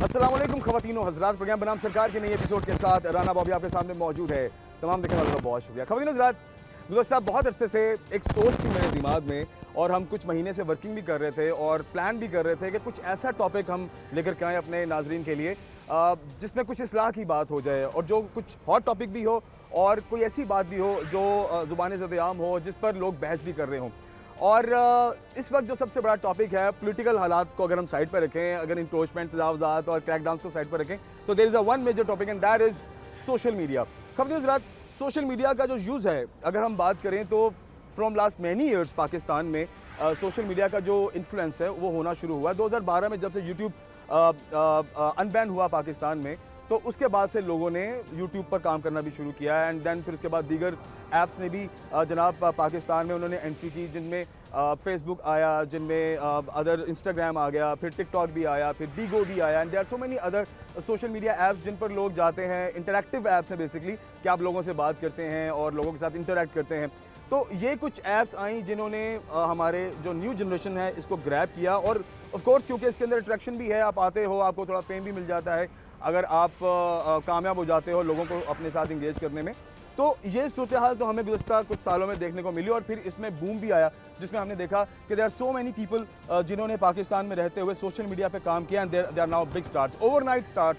अस्सलाम वालेकुम ख़वातीनो हज़रात, प्रोग्राम बनाम सरकार के नए एपिसोड के साथ राना बॉबी आपके सामने मौजूद है। तमाम देखने वालों का बहुत शुक्रिया। ख़वातीनो हज़रात, गुज़श्ता बहुत अरसे से एक सोच थी मेरे दिमाग में और हम कुछ महीने से वर्किंग भी कर रहे थे और प्लान भी कर रहे थे कि कुछ ऐसा टॉपिक हम लेकर के आएँ अपने नाजरीन के लिए जिसमें कुछ इस्लाह की बात हो जाए और जो कुछ हॉट टॉपिक भी हो और कोई ऐसी बात भी हो जो ज़ुबान ज़द-ए-आम हो, जिस पर लोग बहस भी कर रहे हों। और इस वक्त जो सबसे बड़ा टॉपिक है, पॉलिटिकल हालात को अगर हम साइड पर रखें, अगर इंक्रोचमेंट, तजावुज़ात और क्रैकडाउन्स को साइड पर रखें, तो there is a one major topic and that is social media. ख़वातीन हज़रात, सोशल मीडिया का जो यूज़ है, अगर हम बात करें तो from last many years Pakistan में सोशल मीडिया का जो इन्फ्लुएंस है वो होना शुरू हुआ। 2012 में जब से यूट्यूब अनबैन हुआ पाकिस्तान में, तो उसके बाद से लोगों ने यूट्यूब पर काम करना भी शुरू किया एंड देन फिर उसके बाद दीगर ऐप्स ने भी जनाब पाकिस्तान में उन्होंने एंट्री की, जिनमें फेसबुक आया, जिनमें अदर इंस्टाग्राम आ गया, फिर टिकटॉक भी आया, फिर बीगो भी आया and there are so many other social media apps जिन पर लोग जाते हैं। इंटरैक्टिव ऐप्स हैं बेसिकली कि आप लोगों से बात करते हैं और लोगों के साथ इंटरैक्ट करते हैं। तो ये कुछ ऐप्स आई जिन्होंने हमारे जो न्यू जनरेशन है इसको ग्रैब किया और ऑफ कोर्स क्योंकि इसके अंदर अट्रैक्शन भी है, आप आते हो, आपको थोड़ा फेम भी मिल जाता है अगर आप कामयाब हो जाते हो लोगों को अपने साथ इंगेज करने में। तो ये सूरत हाल तो हमें गुज़श्ता कुछ सालों में देखने को मिली और फिर इसमें बूम भी आया, जिसमें हमने देखा कि there are so many people जिन्होंने पाकिस्तान में रहते हुए सोशल मीडिया पे काम किया and they are now big stars, overnight star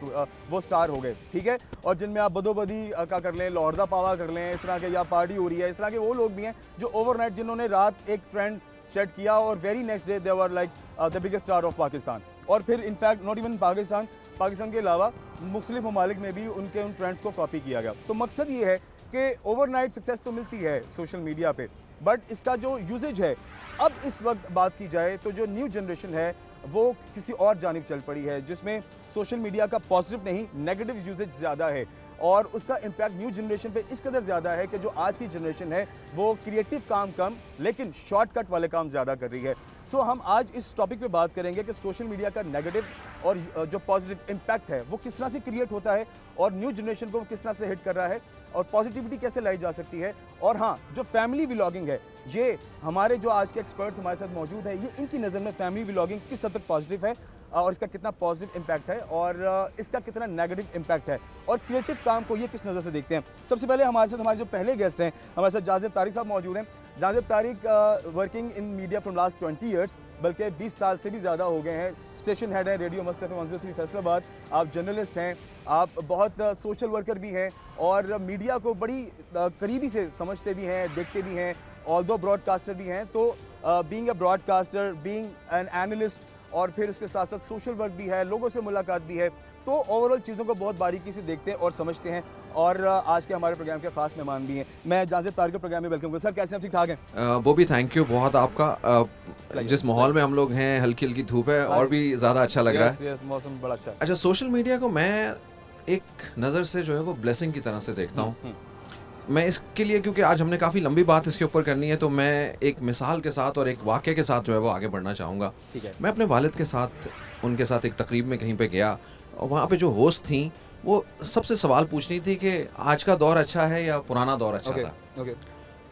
वो स्टार हो गए, ठीक है। और जिनमें आप बदोबदी का कर लें, लाहौरदा पावा कर लें, इस तरह के, या पार्टी हो रही है, इस तरह के वो लोग भी हैं जो ओवरनाइट, जिन्होंने रात एक ट्रेंड सेट किया और very next day they were like the biggest star of Pakistan. और फिर इनफैक्ट नॉट इवन पाकिस्तान के अलावा मुख्तलिफ ममालिक में भी उनके उन ट्रेंड्स को कॉपी किया गया। तो मकसद ये है कि ओवरनाइट सक्सेस तो मिलती है सोशल मीडिया पे, बट इसका जो यूजेज है, अब इस वक्त बात की जाए तो जो न्यू जनरेशन है वो किसी और जानिब चल पड़ी है, जिसमें सोशल मीडिया का पॉजिटिव नहीं नेगेटिव यूजेज ज़्यादा है और उसका इम्पैक्ट न्यू जनरेशन पे इस कदर ज़्यादा है कि जो आज की जनरेशन है वो क्रिएटिव काम कम लेकिन शॉर्टकट वाले काम ज़्यादा कर रही है। सो हम आज इस टॉपिक पे बात करेंगे कि सोशल मीडिया का नेगेटिव और जो पॉजिटिव इम्पैक्ट है वो किस तरह से क्रिएट होता है और न्यू जनरेशन को वो किस तरह से हिट कर रहा है और पॉजिटिविटी कैसे लाई जा सकती है। और हाँ, जो फैमिली व्लॉगिंग है, ये हमारे जो आज के एक्सपर्ट्स हमारे साथ मौजूद है, ये इनकी नज़र में फैमिली व्लॉगिंग किस हद तक पॉजिटिव है और इसका कितना पॉजिटिव इम्पैक्ट है और इसका कितना नेगेटिव इम्पैक्ट है और क्रिएटिव काम को ये किस नज़र से देखते हैं। सबसे पहले हमारे साथ हमारे जो पहले गेस्ट हैं, हमारे साथ जाज़िब तारिक साहब मौजूद हैं। Jazib Tariq working in media from last 20 years, बल्कि 20 साल से भी ज़्यादा हो गए हैं। स्टेशन हेड है रेडियो मस्त एफएम 103 फैसलाबाद, आप जर्नलिस्ट हैं, आप बहुत सोशल वर्कर भी हैं और मीडिया को बड़ी करीबी से समझते भी हैं, देखते भी हैं, ऑल्दो ब्रॉडकास्टर भी हैं। तो being a broadcaster, being an analyst और फिर उसके साथ साथ सोशल वर्क भी है, लोगों से मुलाकात भी है, तो ओवरऑल चीज़ों को बहुत बारीकी से देखते हैं और समझते हैं। और आज के हमारे प्रोग्राम के खास मेहमान भी हैं। मैं जाज़िब तारिक के प्रोग्राम में वेलकम करूँ। सर कैसे हैं, ठीक ठाक हैं? वो भी थैंक यू बहुत आपका। जिस माहौल में हम लोग हैं, हल्की हल्की धूप है और भी ज़्यादा अच्छा लग रहा है। मौसम बड़ा अच्छा है। अच्छा, सोशल मीडिया को मैं एक नज़र से जो है वो ब्लेसिंग की तरह से देखता हूँ। मैं इसके लिए, क्योंकि आज हमने काफ़ी लंबी बात इसके ऊपर करनी है, तो मैं एक मिसाल के साथ और एक वाक़े के साथ जो है वो आगे बढ़ना चाहूँगा। मैं अपने वालिद के साथ, उनके साथ एक तकरीब में कहीं पे गया और वहाँ पे जो होस्ट थी वो सबसे सवाल पूछ रही थी कि आज का दौर अच्छा है या पुराना दौर अच्छा था।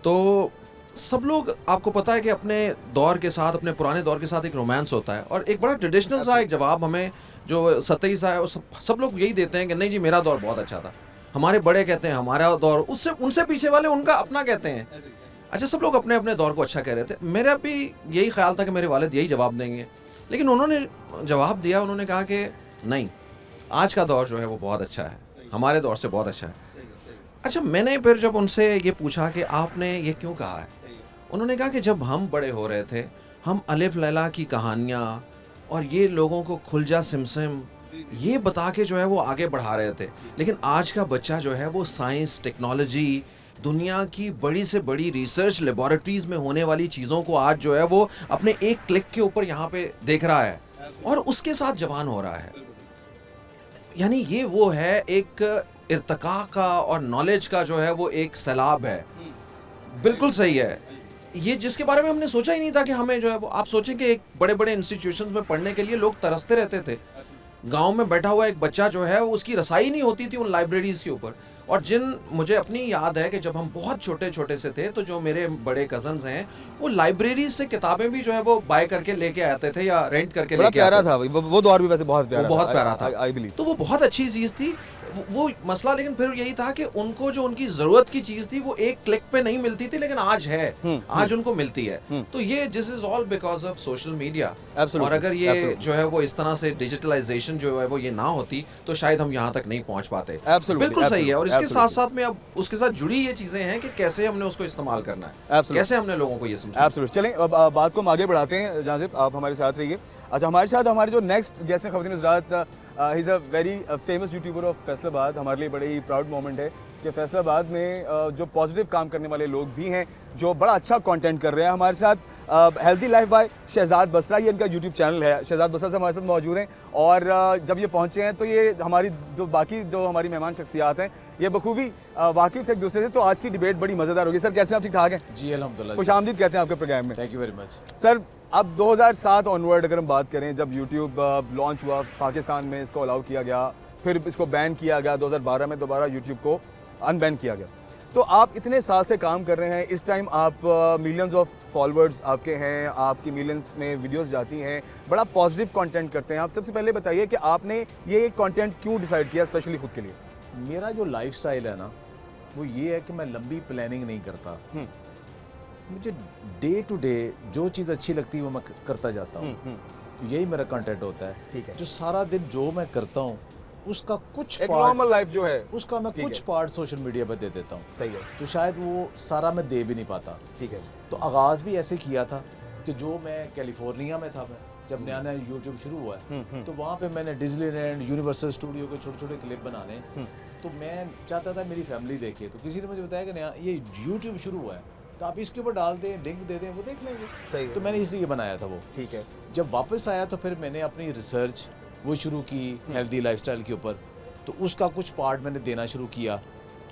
तो सब लोग, आपको पता है कि अपने दौर के साथ, अपने पुराने दौर के साथ एक रोमांस होता है और एक बड़ा ट्रेडिशनल सा एक जवाब हमें जो सतही सा है, सब लोग यही देते हैं कि नहीं जी मेरा दौर बहुत अच्छा था, हमारे बड़े कहते हैं हमारा दौर, उससे उनसे पीछे वाले उनका अपना कहते हैं। अच्छा, सब लोग अपने अपने दौर को अच्छा कह रहे थे। मेरा भी यही ख्याल था कि मेरे वालिद यही जवाब देंगे, लेकिन उन्होंने जवाब दिया, उन्होंने कहा कि नहीं, आज का दौर जो है वो बहुत अच्छा है, हमारे दौर से बहुत अच्छा है। अच्छा, मैंने फिर जब उनसे ये पूछा कि आपने ये क्यों कहा है, उन्होंने कहा कि जब हम बड़े हो रहे थे, हम अलिफ लैला की कहानियाँ और ये लोगों को खुलजा सिमसिम ये बता के जो है वो आगे बढ़ा रहे थे, लेकिन आज का बच्चा जो है वो साइंस, टेक्नोलॉजी, दुनिया की बड़ी से बड़ी रिसर्च लेबोरेटरीज में होने वाली चीज़ों को आज जो है वो अपने एक क्लिक के ऊपर यहाँ पे देख रहा है और उसके साथ जवान हो रहा है। यानी ये वो है एक इर्तिका का और नॉलेज का जो है वो एक सैलाब है। बिल्कुल सही है, ये जिसके बारे में हमने सोचा ही नहीं था कि हमें जो है वो, आप सोचें कि एक बड़े बड़े इंस्टीट्यूशंस में पढ़ने के लिए लोग तरसते रहते थे। गांव में बैठा हुआ एक बच्चा जो है वो, उसकी रसाई नहीं होती थी उन लाइब्रेरीज के ऊपर, और जिन मुझे अपनी याद है कि जब हम बहुत छोटे छोटे से थे तो जो मेरे बड़े कजन्स हैं वो लाइब्रेरी से किताबें भी जो है वो बाय करके लेके आते थे या रेंट करके बड़ा लेके प्यारा आते थे। था वो दौर भी वैसे बहुत प्यारा वो बहुत था, प्यारा था। I believe. तो वो बहुत अच्छी चीज थी। वो मसला लेकिन फिर यही था कि उनको जो उनकी जरूरत की चीज थी वो एक क्लिक पे नहीं मिलती थी, लेकिन आज है, आज उनको मिलती है। तो ये this is all because of social media. और अगर ये जो है वो इस तरह से डिजिटलाइजेशन जो है वो ये ना होती तो शायद हम यहाँ तक नहीं पहुंच पाते। बिल्कुल सही है। और इसके साथ साथ में अब उसके साथ जुड़ी ये चीजें हैं कि कैसे हमने उसको इस्तेमाल करना है, कैसे हमने लोगों को ये समझा। एब्सोल्युटली। चलें अब बात को हम आगे बढ़ाते हैं। जाजिब, आप हमारे साथ रहिए। अच्छा, हमारे साथ हमारे जो नेक्स्ट गेस्ट हैं ख़वातीन हज़रात, he is a very famous YouTuber of Faisalabad. हमारे लिए बड़े ही प्राउड मोमेंट है कि फैसलाबाद में जो पॉजिटिव काम करने वाले लोग भी हैं, जो बड़ा अच्छा कंटेंट कर रहे हैं। हमारे साथ healthy life by Shahzad Basra, ये इनका यूट्यूब चैनल है। शहजाद बसरा से हमारे साथ मौजूद हैं। और जब ये पहुँचे हैं तो ये हमारी जो बाकी जो हमारी मेहमान शख्सियात हैं ये बखूबी वाकिफ़ एक दूसरे से। तो आज की डिबेट बड़ी मज़ेदार होगी। सर कैसे हैं आप? ठीक ठाक हैं जी अल्हम्दुलिल्लाह। खुशामदीद कहते हैं आपके प्रोग्राम में। Thank you very much. Sir अब 2007 ऑनवर्ड अगर हम बात करें, जब यूट्यूब लॉन्च हुआ पाकिस्तान में, इसको अलाउ किया गया, फिर इसको बैन किया गया, 2012 में दोबारा यूट्यूब को अनबैन किया गया। तो आप इतने साल से काम कर रहे हैं, इस टाइम आप मिलियंस ऑफ फॉलोअर्स आपके हैं, आपकी मिलियंस में वीडियोस जाती हैं, बड़ा पॉजिटिव कंटेंट करते हैं आप। सबसे पहले बताइए कि आपने ये कंटेंट क्यों डिसाइड किया स्पेशली खुद के लिए? मेरा जो लाइफस्टाइल है ना वो ये है कि मैं लंबी प्लानिंग नहीं करता। मुझे डे टू डे जो चीज़ अच्छी लगती है वो मैं करता जाता हूँ। तो यही मेरा कंटेंट होता है। ठीक है। जो सारा दिन जो मैं करता हूँ उसका कुछ एक पार्ट, नॉर्मल लाइफ जो है उसका मैं ठीक कुछ है। पार्ट सोशल मीडिया पर दे देता हूँ। सही है। तो शायद वो सारा मैं दे भी नहीं पाता। ठीक है। तो आगाज़ भी ऐसे किया था कि जो मैं कैलिफोर्निया में था, मैं जब नया नया यूट्यूब शुरू हुआ है तो वहाँ पे मैंने डिज्नीलैंड, यूनिवर्सल स्टूडियो के छोटे छोटे क्लिप बनाने। तो मैं चाहता था मेरी फैमिली देखे। तो किसी ने मुझे बताया कि नया ये यूट्यूब शुरू हुआ है तो आप इसके ऊपर डाल दें, लिंक दे दें, वो देख लेंगे। सही है। तो मैंने इसलिए बनाया था वो। ठीक है। जब वापस आया तो फिर मैंने अपनी रिसर्च वो शुरू की हेल्दी लाइफस्टाइल के ऊपर। तो उसका कुछ पार्ट मैंने देना शुरू किया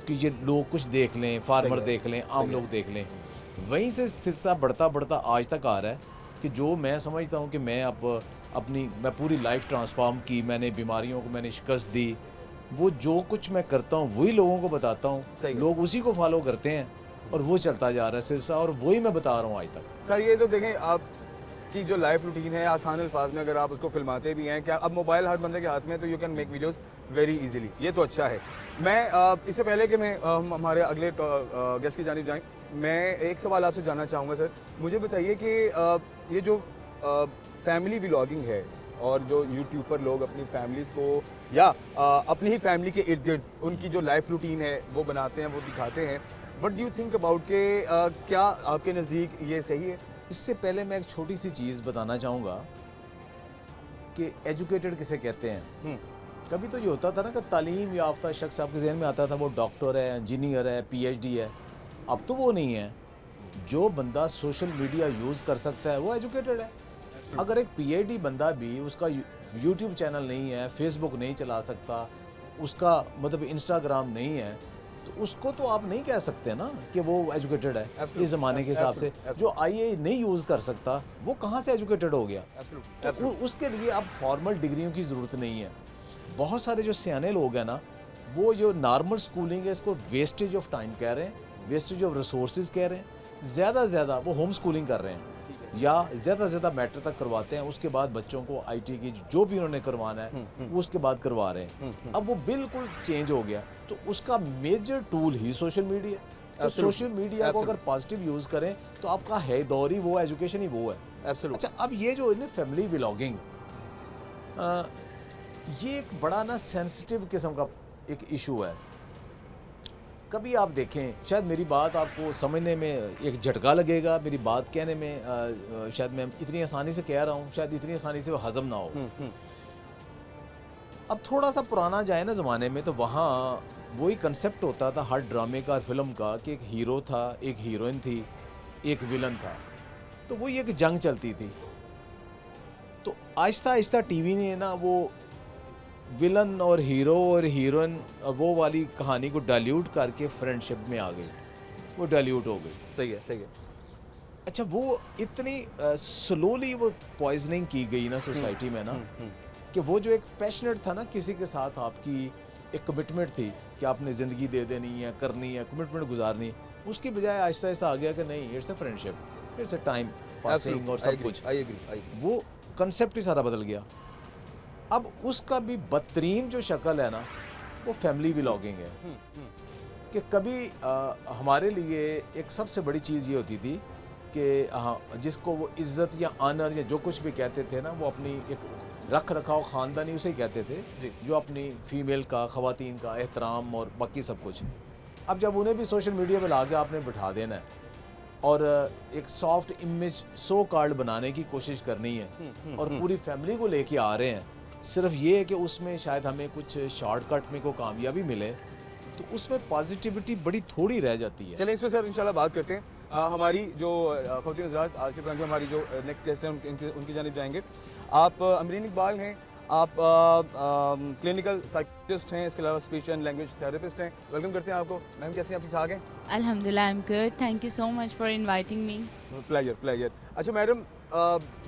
कि ये लोग कुछ देख लें, फार्मर देख लें, आम लोग देख लें। वहीं से सिलसिला बढ़ता बढ़ता आज तक आ रहा है कि जो मैं समझता हूँ कि मैं अब मैं पूरी लाइफ ट्रांसफॉर्म की, मैंने बीमारियों को मैंने शिकस्त दी, वो जो कुछ मैं करता हूँ वही लोगों को बताता हूँ। लोग उसी को फॉलो करते हैं और वो चलता जा रहा है सिलसिला, और वही मैं बता रहा हूँ आज तक। सर ये तो देखें, आप की जो लाइफ रूटीन है आसान अल्फाज में अगर आप उसको फिल्माते भी हैं, क्या अब मोबाइल हर बंदे के हाथ में है तो you can make videos very easily. ये तो अच्छा है। मैं इससे पहले कि मैं हमारे अगले गेस्ट की जानिब जाएं, मैं एक सवाल आपसे जानना चाहूँगा सर। मुझे बताइए कि ये जो फैमिली व्लॉगिंग है और जो यूट्यूब पर लोग अपनी फैमिलीज़ को या अपनी ही फैमिली के इर्द गिर्द उनकी जो लाइफ रूटीन है वो बनाते हैं, वो दिखाते हैं, what do you think about के क्या आपके नज़दीक ये सही है? इससे पहले मैं एक छोटी सी चीज़ बताना चाहूँगा कि एजुकेटेड किसे कहते हैं। कभी तो ये होता था ना कि तालीम याफ्ता शख्स आपके जहन में आता था वो डॉक्टर है, इंजीनियर है, पीएचडी है। अब तो वो नहीं है। जो बंदा सोशल मीडिया यूज़ कर सकता है वो एजुकेटेड है। अगर एक पीएचडी बंदा भी उसका यूट्यूब चैनल नहीं है, फेसबुक नहीं चला सकता, उसका मतलब इंस्टाग्राम नहीं है, तो उसको तो आप नहीं कह सकते ना कि वो एजुकेटेड है। इस ज़माने के हिसाब से जो आईए नहीं यूज़ कर सकता वो कहाँ से एजुकेटेड हो गया? तो उसके लिए अब फॉर्मल डिग्रियों की ज़रूरत नहीं है। बहुत सारे जो सियाने लोग हैं ना, वो जो नॉर्मल स्कूलिंग है इसको वेस्टेज ऑफ टाइम कह रहे हैं, वेस्टेज ऑफ रिसोर्सेज कह रहे हैं। ज़्यादा से ज़्यादा वो होम स्कूलिंग कर रहे हैं या ज़्यादा से ज़्यादा मैट्रिक तक करवाते हैं, उसके बाद बच्चों को आईटी की जो भी उन्होंने करवाना है वो उसके बाद करवा रहे हैं। अब वो बिल्कुल चेंज हो गया। तो उसका मेजर टूल ही सोशल मीडिया। तो सोशल मीडिया को अगर पॉजिटिव यूज़ करें तो आपका है दौर ही वो, एजुकेशन ही वो है। अच्छा, अब ये जो है फैमिली व्लॉगिंग, ये एक बड़ा ना सेंसिटिव किस्म का एक इशू है। कभी आप देखें, शायद मेरी बात आपको समझने में एक झटका लगेगा, मेरी बात कहने में शायद मैं इतनी आसानी से कह रहा हूँ, शायद इतनी आसानी से वो हजम ना हो। अब थोड़ा सा पुराना जाए ना ज़माने में, तो वहाँ वही कंसेप्ट होता था हर ड्रामे का और फिल्म का कि एक हीरो था, एक हीरोइन थी, एक विलन था, तो वही एक जंग चलती थी। तो आहिस्ता आहिस्ता टीवी ने ना वो विलन और हीरो और हीरोइन वो वाली कहानी को डाइल्यूट करके फ्रेंडशिप में आ गई, वो डाइल्यूट हो गई। सही है, सही है। अच्छा, वो इतनी स्लोली वो पॉइजनिंग की गई ना सोसाइटी में ना, कि वो जो एक पैशनेट था ना किसी के साथ आपकी एक कमिटमेंट थी कि आपने ज़िंदगी दे देनी है, करनी है, कमिटमेंट गुजारनी, उसकी बजाय आहिस्ता आहिस्ता आ गया कि नहीं, it's a friendship, it's a time passing और सब कुछ। आई एग्री वो कंसेप्ट ही सारा बदल गया। अब उसका भी बदतरीन जो शक्ल है ना, वो फैमिली व्लॉगिंग है। कि कभी हमारे लिए एक सबसे बड़ी चीज़ ये होती थी कि हाँ, जिसको वो इज़्ज़त या आनर या जो कुछ भी कहते थे ना, वो अपनी एक रख रखाव ख़ानदानी उसे ही कहते थे, जो अपनी फ़ीमेल का, ख़वातीन का एहतराम और बाकी सब कुछ। अब जब उन्हें भी सोशल मीडिया पे ला के आपने बिठा देना है और एक सॉफ्ट इमेज सो कार्ड बनाने की कोशिश करनी है और पूरी फैमिली को लेके आ रहे हैं, सिर्फ ये है कि उसमें शायद हमें कुछ शॉर्टकट में कोई कामयाबी मिले, तो उसमें पॉजिटिविटी बड़ी थोड़ी रह जाती है। चलिए इस पर सर इंशाल्लाह बात करते हैं। हमारी जो ख़वातीन हज़रात आज के प्रोग्राम में हमारी जो नेक्स्ट गेस्ट हैं उनकी जानिब जाएंगे। आप अमरीन इकबाल हैं, आप क्लिनिकल साइकियाट्रिस्ट हैं, इसके अलावा स्पीच एंड लैंग्वेज थेरेपिस्ट हैं। वेलकम करते हैं आपको। मैम कैसे हैं आप? ठीक ठाक हैं? Alhamdulillah, I'm good. Thank you so much for inviting me. Pleasure. अच्छा मैडम,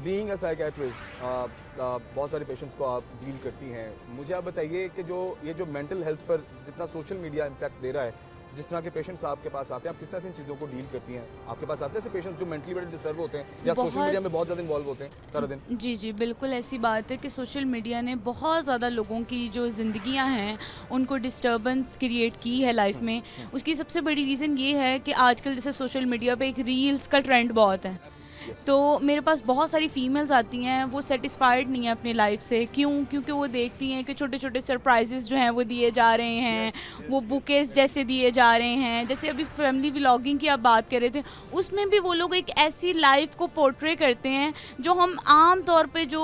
बीइंग अ साइकियाट्रिस्ट बहुत सारे पेशेंट्स को आप डील करती हैं। मुझे आप बताइए कि ये जो मेंटल हेल्थ पर जितना सोशल मीडिया इम्पैक्ट दे रहा है, जिस तरह के पेशेंट्स आपके पास आते हैं, आप किस तरह से इन चीज़ों को डील करती हैं? आपके पास आते हैं ऐसे पेशेंट्स जो मेंटली बड़े डिस्टर्ब होते हैं या सोशल मीडिया में बहुत ज़्यादा इन्वॉल्व होते हैं सारा दिन? जी जी, बिल्कुल ऐसी बात है कि सोशल मीडिया ने बहुत ज़्यादा लोगों की जो ज़िंदगियां हैं उनको डिस्टर्बेंस क्रिएट की है लाइफ में। उसकी सबसे बड़ी रीज़न ये है कि आजकल जैसे सोशल मीडिया पे एक रील्स का ट्रेंड बहुत है, तो मेरे पास बहुत सारी फीमेल्स आती हैं, वो सेटिस्फाइड नहीं है अपनी लाइफ से। क्योंकि वो देखती हैं कि छोटे छोटे सरप्राइजेस जो हैं वो दिए जा रहे हैं, वो बुकेस जैसे दिए जा रहे हैं। जैसे अभी फैमिली व्लॉगिंग की आप बात कर रहे थे, उसमें भी वो लोग एक ऐसी लाइफ को पोर्ट्रे करते हैं जो हम आम तौर पे जो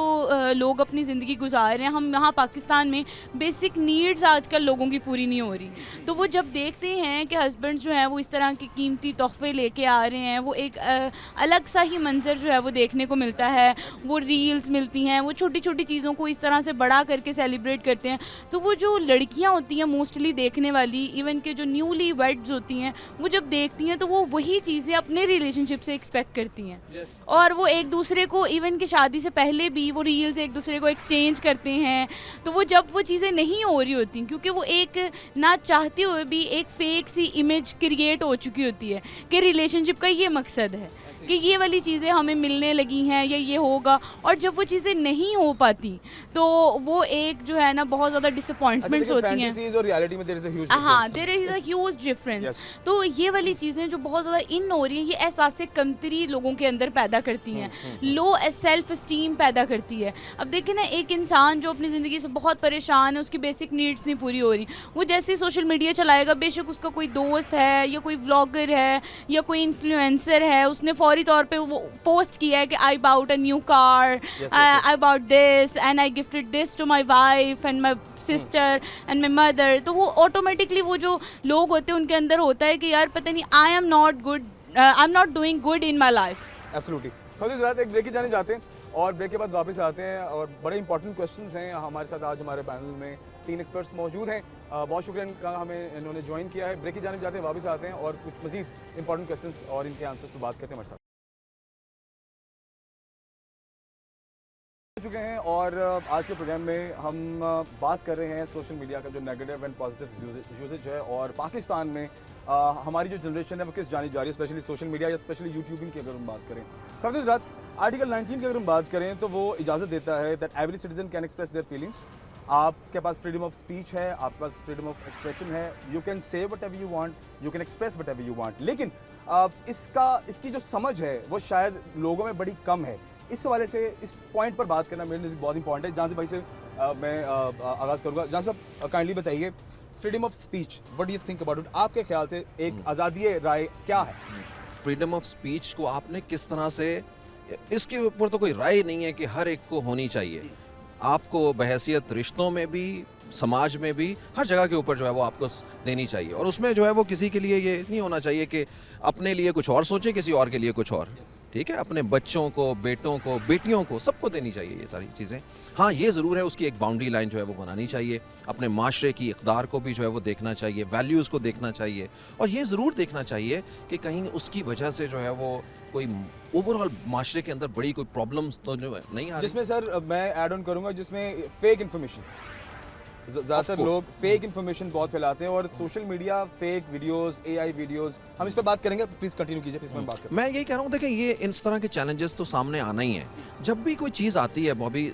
लोग अपनी ज़िंदगी गुजार रहे हैं, हम यहाँ पाकिस्तान में बेसिक नीड्स आजकल लोगों की पूरी नहीं हो रही। तो वो जब देखते हैं कि हस्बैंड्स जो हैं वो इस तरह के कीमती तोहफे लेके आ रहे हैं, वो एक अलग सा ही मंजर जो है वो देखने को मिलता है। वो रील्स मिलती हैं, वो छोटी छोटी चीज़ों को इस तरह से बड़ा करके सेलिब्रेट करते हैं। तो वो जो लड़कियां होती हैं मोस्टली देखने वाली, इवन के जो न्यूली वेड्स होती हैं, वो जब देखती हैं तो वो वही चीज़ें अपने रिलेशनशिप से एक्सपेक्ट करती हैं। और वो एक दूसरे को इवन कि शादी से पहले भी वो रील्स एक दूसरे को एक्सचेंज करते हैं। तो वो जब वो चीज़ें नहीं हो रही होती, क्योंकि वो एक ना चाहते हुए भी एक फेक सी इमेज क्रिएट हो चुकी होती है कि रिलेशनशिप का ये मकसद है कि ये वाली चीज़ें हमें मिलने लगी हैं या ये होगा, और जब वो चीज़ें नहीं हो पाती तो वो एक जो है ना बहुत ज़्यादा डिसअपॉइंटमेंट्स होती हैं। फैंटेसीज और रियलिटी में there is a huge difference. हाँ, there is a huge difference. तो ये वाली चीज़ें जो बहुत ज़्यादा इन हो रही हैं, ये एहसास कमतरी लोगों के अंदर पैदा करती हैं, लो सेल्फ इस्टीम पैदा करती है। अब देखिए ना, एक इंसान जो अपनी ज़िंदगी से बहुत परेशान है, उसकी बेसिक नीड्स नहीं पूरी हो रही, वो जैसे ही सोशल मीडिया चलाएगा, बेशक उसका कोई दोस्त है या कोई व्लॉगर है या कोई इन्फ्लुएंसर है, उसने फौरी तौर पे वो पोस्ट किया है कि I bought a new car, I bought this and I gifted this to my wife and my sister and my mother. तो वो ऑटोमेटिकली वो जो लोग होते हैं उनके अंदर होता है कि यार पता नहीं, I am not doing good in my life. Absolutely. Khalil ज़रात, एक ब्रेक की जाने जाते हैं और ब्रेक के बाद वापस आते हैं और बड़े इंपॉर्टेंट क्वेश्चंस हैं। हमारे साथ आज हमारे पैनल में 3 एक्सपर्ट्स मौजूद हैं। बहुत शुक्रिया इनका, हमें इन्होंने ज्वाइन किया है। ब्रेक की जाने जाते हैं, वापस आते हैं और कुछ मजीद इंपॉर्टेंट क्वेश्चंस और इनके आंसर्स पर बात करते हैं हमारे साथ चुके हैं। और आज के प्रोग्राम में हम बात कर रहे हैं सोशल मीडिया का जो नेगेटिव एंड पॉजिटिव यूजेज है और पाकिस्तान में हमारी जो जनरेशन है वो किस जानी जा रही है, स्पेशली सोशल मीडिया या स्पेशली यूट्यूबिंग की अगर हम बात करें। खबरदार हज़रात, आर्टिकल 19 की अगर हम बात करें तो वो इजाज़त देता है that every citizen can express their feelings. आपके पास फ्रीडम ऑफ स्पीच है, आपके पास फ्रीडम ऑफ एक्सप्रेशन है, you can say what ever you want, you can express what ever you want. लेकिन इसकी जो समझ है वो शायद लोगों में बड़ी कम है। इस हवाले से इस पॉइंट पर बात करना मेरे लिए बहुत इंपॉर्टेंट है। जहाँ से भाई से मैं आगाज़ करूँगा। जहाँ से काइंडली बताइए, freedom of speech, what do you think about it? आपके ख्याल से एक आज़ादी राय क्या है? फ्रीडम ऑफ स्पीच को आपने किस तरह से, इसके ऊपर तो कोई राय नहीं है कि हर एक को होनी चाहिए। आपको बहैसियत रिश्तों में भी, समाज में भी, हर जगह के ऊपर जो है वो आपको देनी चाहिए। और उसमें जो है वो किसी के लिए ये नहीं होना चाहिए कि अपने लिए कुछ और सोचे, किसी और के लिए कुछ और। ठीक है, अपने बच्चों को, बेटों को, बेटियों को, सबको देनी चाहिए ये सारी चीज़ें। हाँ, ये ज़रूर है, उसकी एक बाउंड्री लाइन जो है वो बनानी चाहिए। अपने माशरे की इक़दार को भी जो है वो देखना चाहिए, वैल्यूज़ को देखना चाहिए। और ये ज़रूर देखना चाहिए कि कहीं उसकी वजह से जो है वो कोई ओवरऑल माशरे के अंदर बड़ी कोई प्रॉब्लम्स तो जो है नहीं आ रही। जिसमें सर मैं ऐड ऑन करूँगा, जिसमें फेक इन्फॉर्मेशन ज़्यादातर course. लोग फेक इन्फॉर्मेशन बहुत फैलाते हैं और social media fake videos, AI videos, हम इस पर बात करेंगे, प्लीज कंटिन्यू कीजिए, प्लीज मैं बात करें। मैं यही कह रहा हूँ, देखिए ये इस तरह के चैलेंजेस तो सामने आना ही है। जब भी कोई चीज़ आती है बॉबी,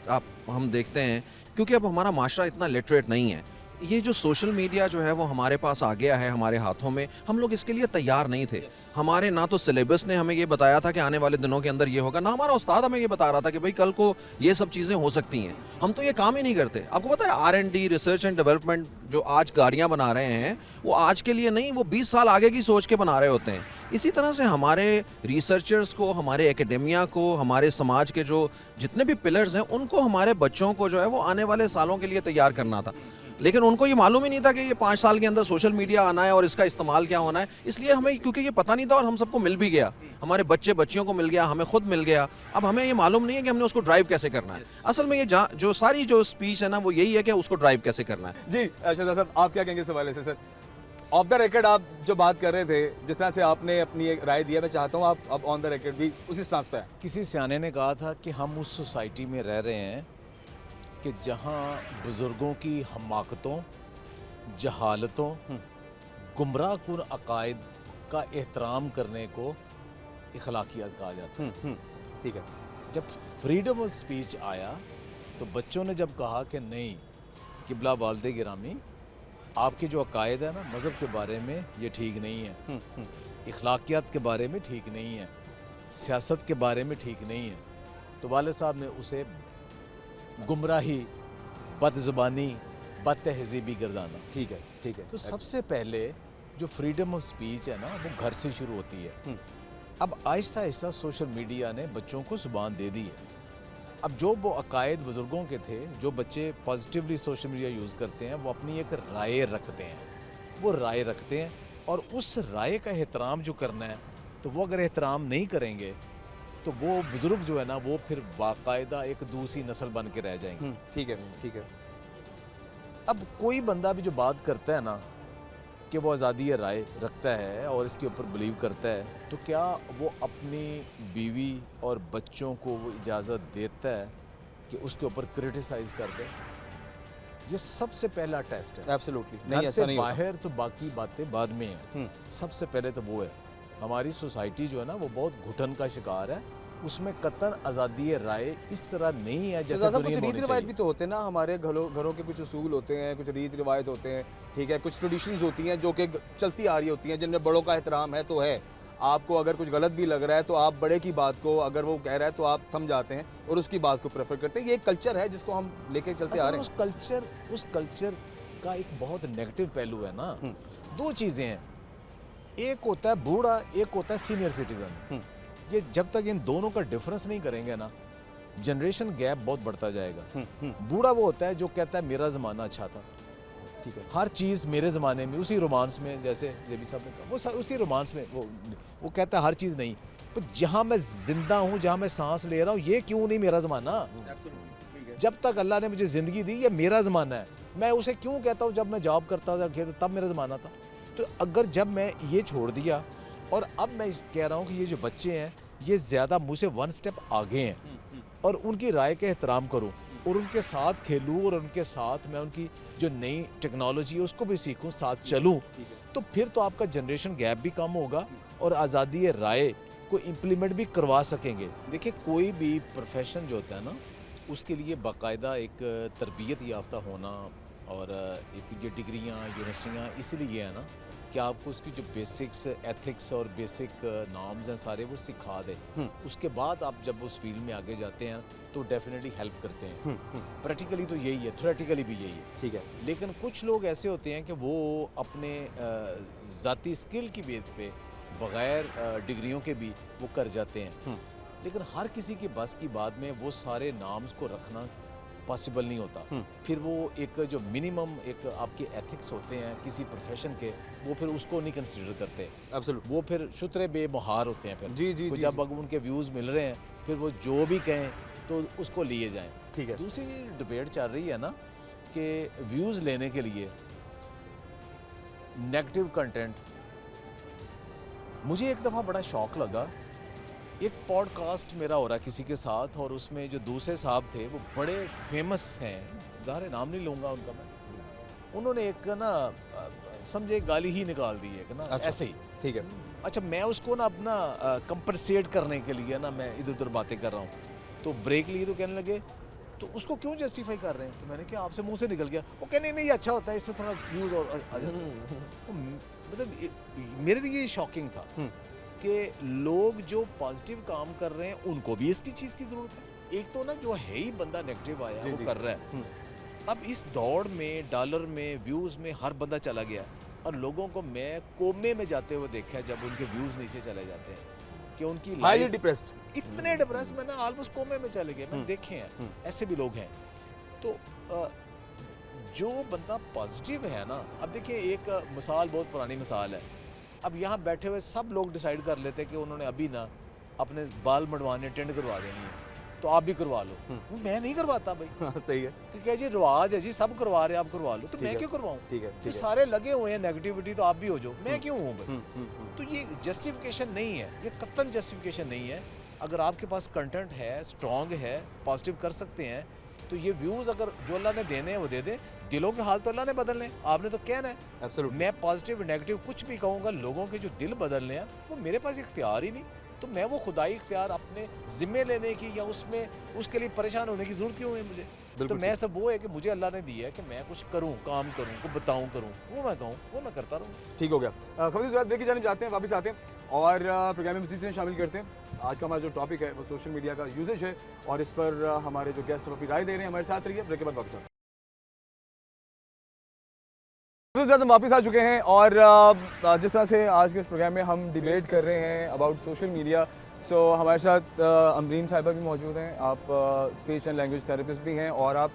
हम देखते हैं, क्योंकि अब हमारा माशरा इतना लिटरेट नहीं है, ये जो सोशल मीडिया जो है वो हमारे पास आ गया है, हमारे हाथों में, हम लोग इसके लिए तैयार नहीं थे। हमारे ना तो सिलेबस ने हमें ये बताया था कि आने वाले दिनों के अंदर ये होगा, ना हमारा उस्ताद हमें ये बता रहा था कि भाई कल को ये सब चीज़ें हो सकती हैं। हम तो ये काम ही नहीं करते। आपको पता है R&D, रिसर्च एंड डेवलपमेंट, जो आज गाड़ियाँ बना रहे हैं वो आज के लिए नहीं, वो 20 साल आगे की सोच के बना रहे होते हैं। इसी तरह से हमारे रिसर्चर्स को, हमारे एकेडेमिया को, हमारे समाज के जो जितने भी पिलर्स हैं, उनको, हमारे बच्चों को जो है वो आने वाले सालों के लिए तैयार करना था। लेकिन उनको ये मालूम ही नहीं था कि ये 5 साल के अंदर सोशल मीडिया आना है और इसका इस्तेमाल क्या होना है। इसलिए हमें, क्योंकि ये पता नहीं था और हम सबको मिल भी गया, हमारे बच्चे बच्चियों को मिल गया, हमें खुद मिल गया, अब हमें ये मालूम नहीं है कि हमने उसको ड्राइव कैसे करना है। असल में ये जो सारी जो स्पीच है ना, वो यही है कि उसको ड्राइव कैसे करना है। जी शहजाद साहब, आप क्या कहेंगे इस हवाले से? सर, ऑफ द रिकॉर्ड आप जो बात कर रहे थे, जिस तरह से आपने अपनी एक राय दी है, मैं चाहता हूँ आप अब ऑन द रिकॉर्ड भी उसी स्टांस पे हैं। किसी सियाने ने कहा था कि हम उस सोसाइटी में रह रहे हैं कि जहाँ बुज़ुर्गों की हमाकतों, जहालतों, गुमराह कुन अकायद का एहतराम करने को इखलाकियात कहा जाता है। ठीक है। जब फ्रीडम ऑफ स्पीच आया तो बच्चों ने जब कहा कि नहीं, किबला वालदे गिरामी, आपके जो अकायद है ना मज़हब के बारे में, ये ठीक नहीं है, इखलाकियात के बारे में ठीक नहीं है, सियासत के बारे में ठीक नहीं है, तो वाले साहब ने उसे गुमराही, बदज़ुबानी, बदतहज़ीबी गर्दाना। ठीक है, ठीक है। तो सबसे पहले जो फ्रीडम ऑफ स्पीच है ना, वो घर से शुरू होती है। अब आहिस्ता आहिस्ता सोशल मीडिया ने बच्चों को ज़ुबान दे दी है। अब जो वो अकायद बुज़ुर्गों के थे, जो बच्चे पॉजिटिवली सोशल मीडिया यूज़ करते हैं, वो अपनी एक राय रखते हैं, वो राय रखते हैं, और उस राय का एहतराम जो करना है, तो वो अगर एहतराम नहीं करेंगे तो वो बुज़ुर्ग जो है ना, वो फिर बाकायदा एक दूसरी नस्ल बन के रह जाएंगे। ठीक है, ठीक है। अब कोई बंदा भी जो बात करता है ना कि वो आज़ादी राय रखता है और इसके ऊपर बिलीव करता है, तो क्या वो अपनी बीवी और बच्चों को वो इजाज़त देता है कि उसके ऊपर क्रिटिसाइज़ कर दे? ये सबसे पहला टेस्ट है। एब्सोल्युटली घर नहीं, ऐसा से नहीं होता। बाहर तो बाकी बातें बाद में हैं। सबसे पहले तो वो है। हमारी सोसाइटी जो है ना, वो बहुत घुटन का शिकार है। उसमें कतन आज़ादी राय इस तरह नहीं है जैसे ज़्यादा दुनिया कुछ में रीति होनी रिवाज भी चाहिए। तो होते हैं ना, हमारे घरों के कुछ उसूल होते हैं, कुछ रीति रिवायत होते हैं, ठीक है, कुछ ट्रेडिशंस होती हैं जो कि चलती आ रही होती हैं, जिनमें बड़ों का एहतराम है तो है। आपको अगर कुछ गलत भी लग रहा है तो आप बड़े की बात को, अगर वो कह रहा है तो आप समझाते हैं और उसकी बात को प्रेफर करते हैं। ये एक कल्चर है जिसको हम लेके चलते आ असल रहे में हैं। उस कल्चर का एक बहुत नेगेटिव पहलू है ना। दो चीज़ें हैं, एक होता है बूढ़ा, एक होता है सीनियर सिटीजन। ये जब तक इन दोनों का डिफरेंस नहीं करेंगे ना, जनरेशन गैप बहुत बढ़ता जाएगा। बूढ़ा वो होता है जो कहता है मेरा ज़माना अच्छा था, ठीक है, हर चीज़ मेरे ज़माने में, उसी रोमांस में, जैसे जेबी साहब ने कहा, वो उसी रोमांस में वो कहता है हर चीज़ नहीं, तो जहाँ मैं ज़िंदा हूँ, जहाँ मैं सांस ले रहा हूँ, ये क्यों नहीं मेरा ज़माना? जब तक अल्लाह ने मुझे ज़िंदगी दी, ये मेरा ज़माना है। मैं उसे क्यों कहता हूँ जब मैं जॉब करता था तब मेरा ज़माना था? तो अगर जब मैं ये छोड़ दिया और अब मैं कह रहा हूँ कि ये जो बच्चे हैं ये ज़्यादा मुझसे वन स्टेप आगे हैं, और उनकी राय का एहतराम करूँ और उनके साथ खेलूँ और उनके साथ मैं उनकी जो नई टेक्नोलॉजी है उसको भी सीखूँ, साथ चलूँ, तो फिर तो आपका जनरेशन गैप भी कम होगा और आज़ादी राय को इम्प्लीमेंट भी करवा सकेंगे। देखिए, कोई भी प्रोफेशन जो होता है ना, उसके लिए बाकायदा एक तरबियत याफ्ता होना और एक ये डिग्रियाँ, यूनिवर्सिटियाँ इसलिए है ना कि आपको उसकी जो बेसिक्स एथिक्स और बेसिक नॉर्म्स हैं सारे वो सिखा दे। उसके बाद आप जब उस फील्ड में आगे जाते हैं तो डेफिनेटली हेल्प करते हैं। प्रैक्टिकली तो यही है, थ्योरेटिकली भी यही है, ठीक है। लेकिन कुछ लोग ऐसे होते हैं कि वो अपने ज़ाती स्किल की बेस पे बग़ैर डिग्रियों के भी वो कर जाते हैं। लेकिन हर किसी की बस की बात में वो सारे नाम्स को रखना पॉसिबल नहीं होता। फिर वो एक जो मिनिमम एक आपके एथिक्स होते हैं किसी प्रोफेशन के, वो फिर उसको नहीं कंसीडर करते। एब्सोल्युटली वो फिर शुतरे बेमुहार होते हैं। फिर जी, जी, तो जी, जब जी। अगर उनके व्यूज़ मिल रहे हैं, फिर वो जो भी कहें तो उसको लिए जाएं। ठीक है। दूसरी डिबेट चल रही है ना कि व्यूज़ लेने के लिए नेगेटिव कंटेंट। मुझे एक दफ़ा बड़ा शौक लगा, एक पॉडकास्ट मेरा हो रहा है किसी के साथ और उसमें जो दूसरे साहब थे वो बड़े फेमस हैं, ज़ाहिर नाम नहीं लूँगा उनका मैं, उन्होंने एक ना समझे गाली ही निकाल दी है ना, अच्छा। ऐसे ही। ठीक है। अच्छा, मैं उसको ना अपना कंपनसेट करने के लिए ना मैं इधर उधर बातें कर रहा हूँ, तो ब्रेक लिए तो कहने लगे तो उसको क्यों जस्टिफाई कर रहे हैं? तो मैंने कहा आपसे मुंह से निकल गया। वो कहने नहीं, ये अच्छा होता है, इससे थोड़ा व्यूज और आ जाते हैं। तो मतलब मेरे लिए ये शॉकिंग था कि लोग जो पॉजिटिव काम कर रहे हैं उनको भी इसकी चीज़ की ज़रूरत है। एक तो ना जो है ही बंदा नेगेटिव आया जी, वो जी। कर रहा है। अब इस दौड़ में डॉलर में व्यूज़ में हर बंदा चला गया, और लोगों को मैं कोमे में जाते हुए देखा है जब उनके व्यूज़ नीचे चले जाते हैं कि उनकी हाईली life- डिप्रेस्ड। इतने डिप्रेस मैंने ऑलमोस्ट कोमे में चले गए, मैंने देखे हैं, ऐसे भी लोग हैं। तो जो बंदा पॉजिटिव है ना, अब देखिए एक मिसाल, बहुत पुरानी मिसाल है। अब यहाँ बैठे हुए सब लोग डिसाइड कर लेते हैं कि उन्होंने अभी ना अपने बाल मडवाने टेंड करवा देनी है, तो आप भी करवा लो। मैं नहीं करवाता भाई, सही है। क्योंकि जी रिवाज है जी, सब करवा रहे हैं, आप करवा लो, तो ठीक मैं है, क्यों करवाऊँ? ठीक है, तो ठीक है। सारे लगे हुए हैं नेगेटिविटी, तो आप भी हो जाओ, मैं क्यों हूँ भाई? हम्म। तो ये जस्टिफिकेशन नहीं है, ये कतन जस्टिफिकेशन नहीं है। अगर आपके पास कंटेंट है, स्ट्रॉन्ग है, पॉजिटिव कर सकते हैं, तो ये व्यूज़ अगर जो अल्लाह ने देने हैं वो दे दे। दिलों के हाल तो अल्लाह ने बदलने हैं, आपने तो कहना है। एब्सोल्युटली। मैं पॉजिटिव नेगेटिव कुछ भी कहूँगा, लोगों के जो दिल बदलने हैं वो मेरे पास इख्तियार ही नहीं, तो मैं वो खुदाई इख्तियार अपने ज़िम्मे लेने की या उसमें उसके लिए परेशान होने की ज़रूरत क्यों है मुझे? तो बिल्कुल मैं सब वो है कि मुझे अल्लाह ने दिया है कि मैं कुछ करूँ, काम करूँ, को बताऊँ करूँ, वो मैं कहूँ, वो मैं करता रहूँ। ठीक हो गया। खबरें ज़रा ब्रेक की जाने जाते हैं, वापस आते हैं और प्रोग्राम में मज़ीद चीज़ें शामिल करते हैं। आज का हमारा जो टॉपिक है वो सोशल मीडिया का यूजेज है, और इस पर हमारे जो गेस्ट हैं अपनी राय दे रहे हैं। हमारे साथ रहिए, ब्रेक के बाद वापस आते हैं। हम वापस आ चुके हैं, और जिस तरह से आज के इस प्रोग्राम में हम डिबेट कर रहे हैं अबाउट सोशल मीडिया, सो हमारे साथ अमरीन साहिबा भी मौजूद हैं। आप स्पीच एंड लैंग्वेज थेरेपिस्ट भी हैं और आप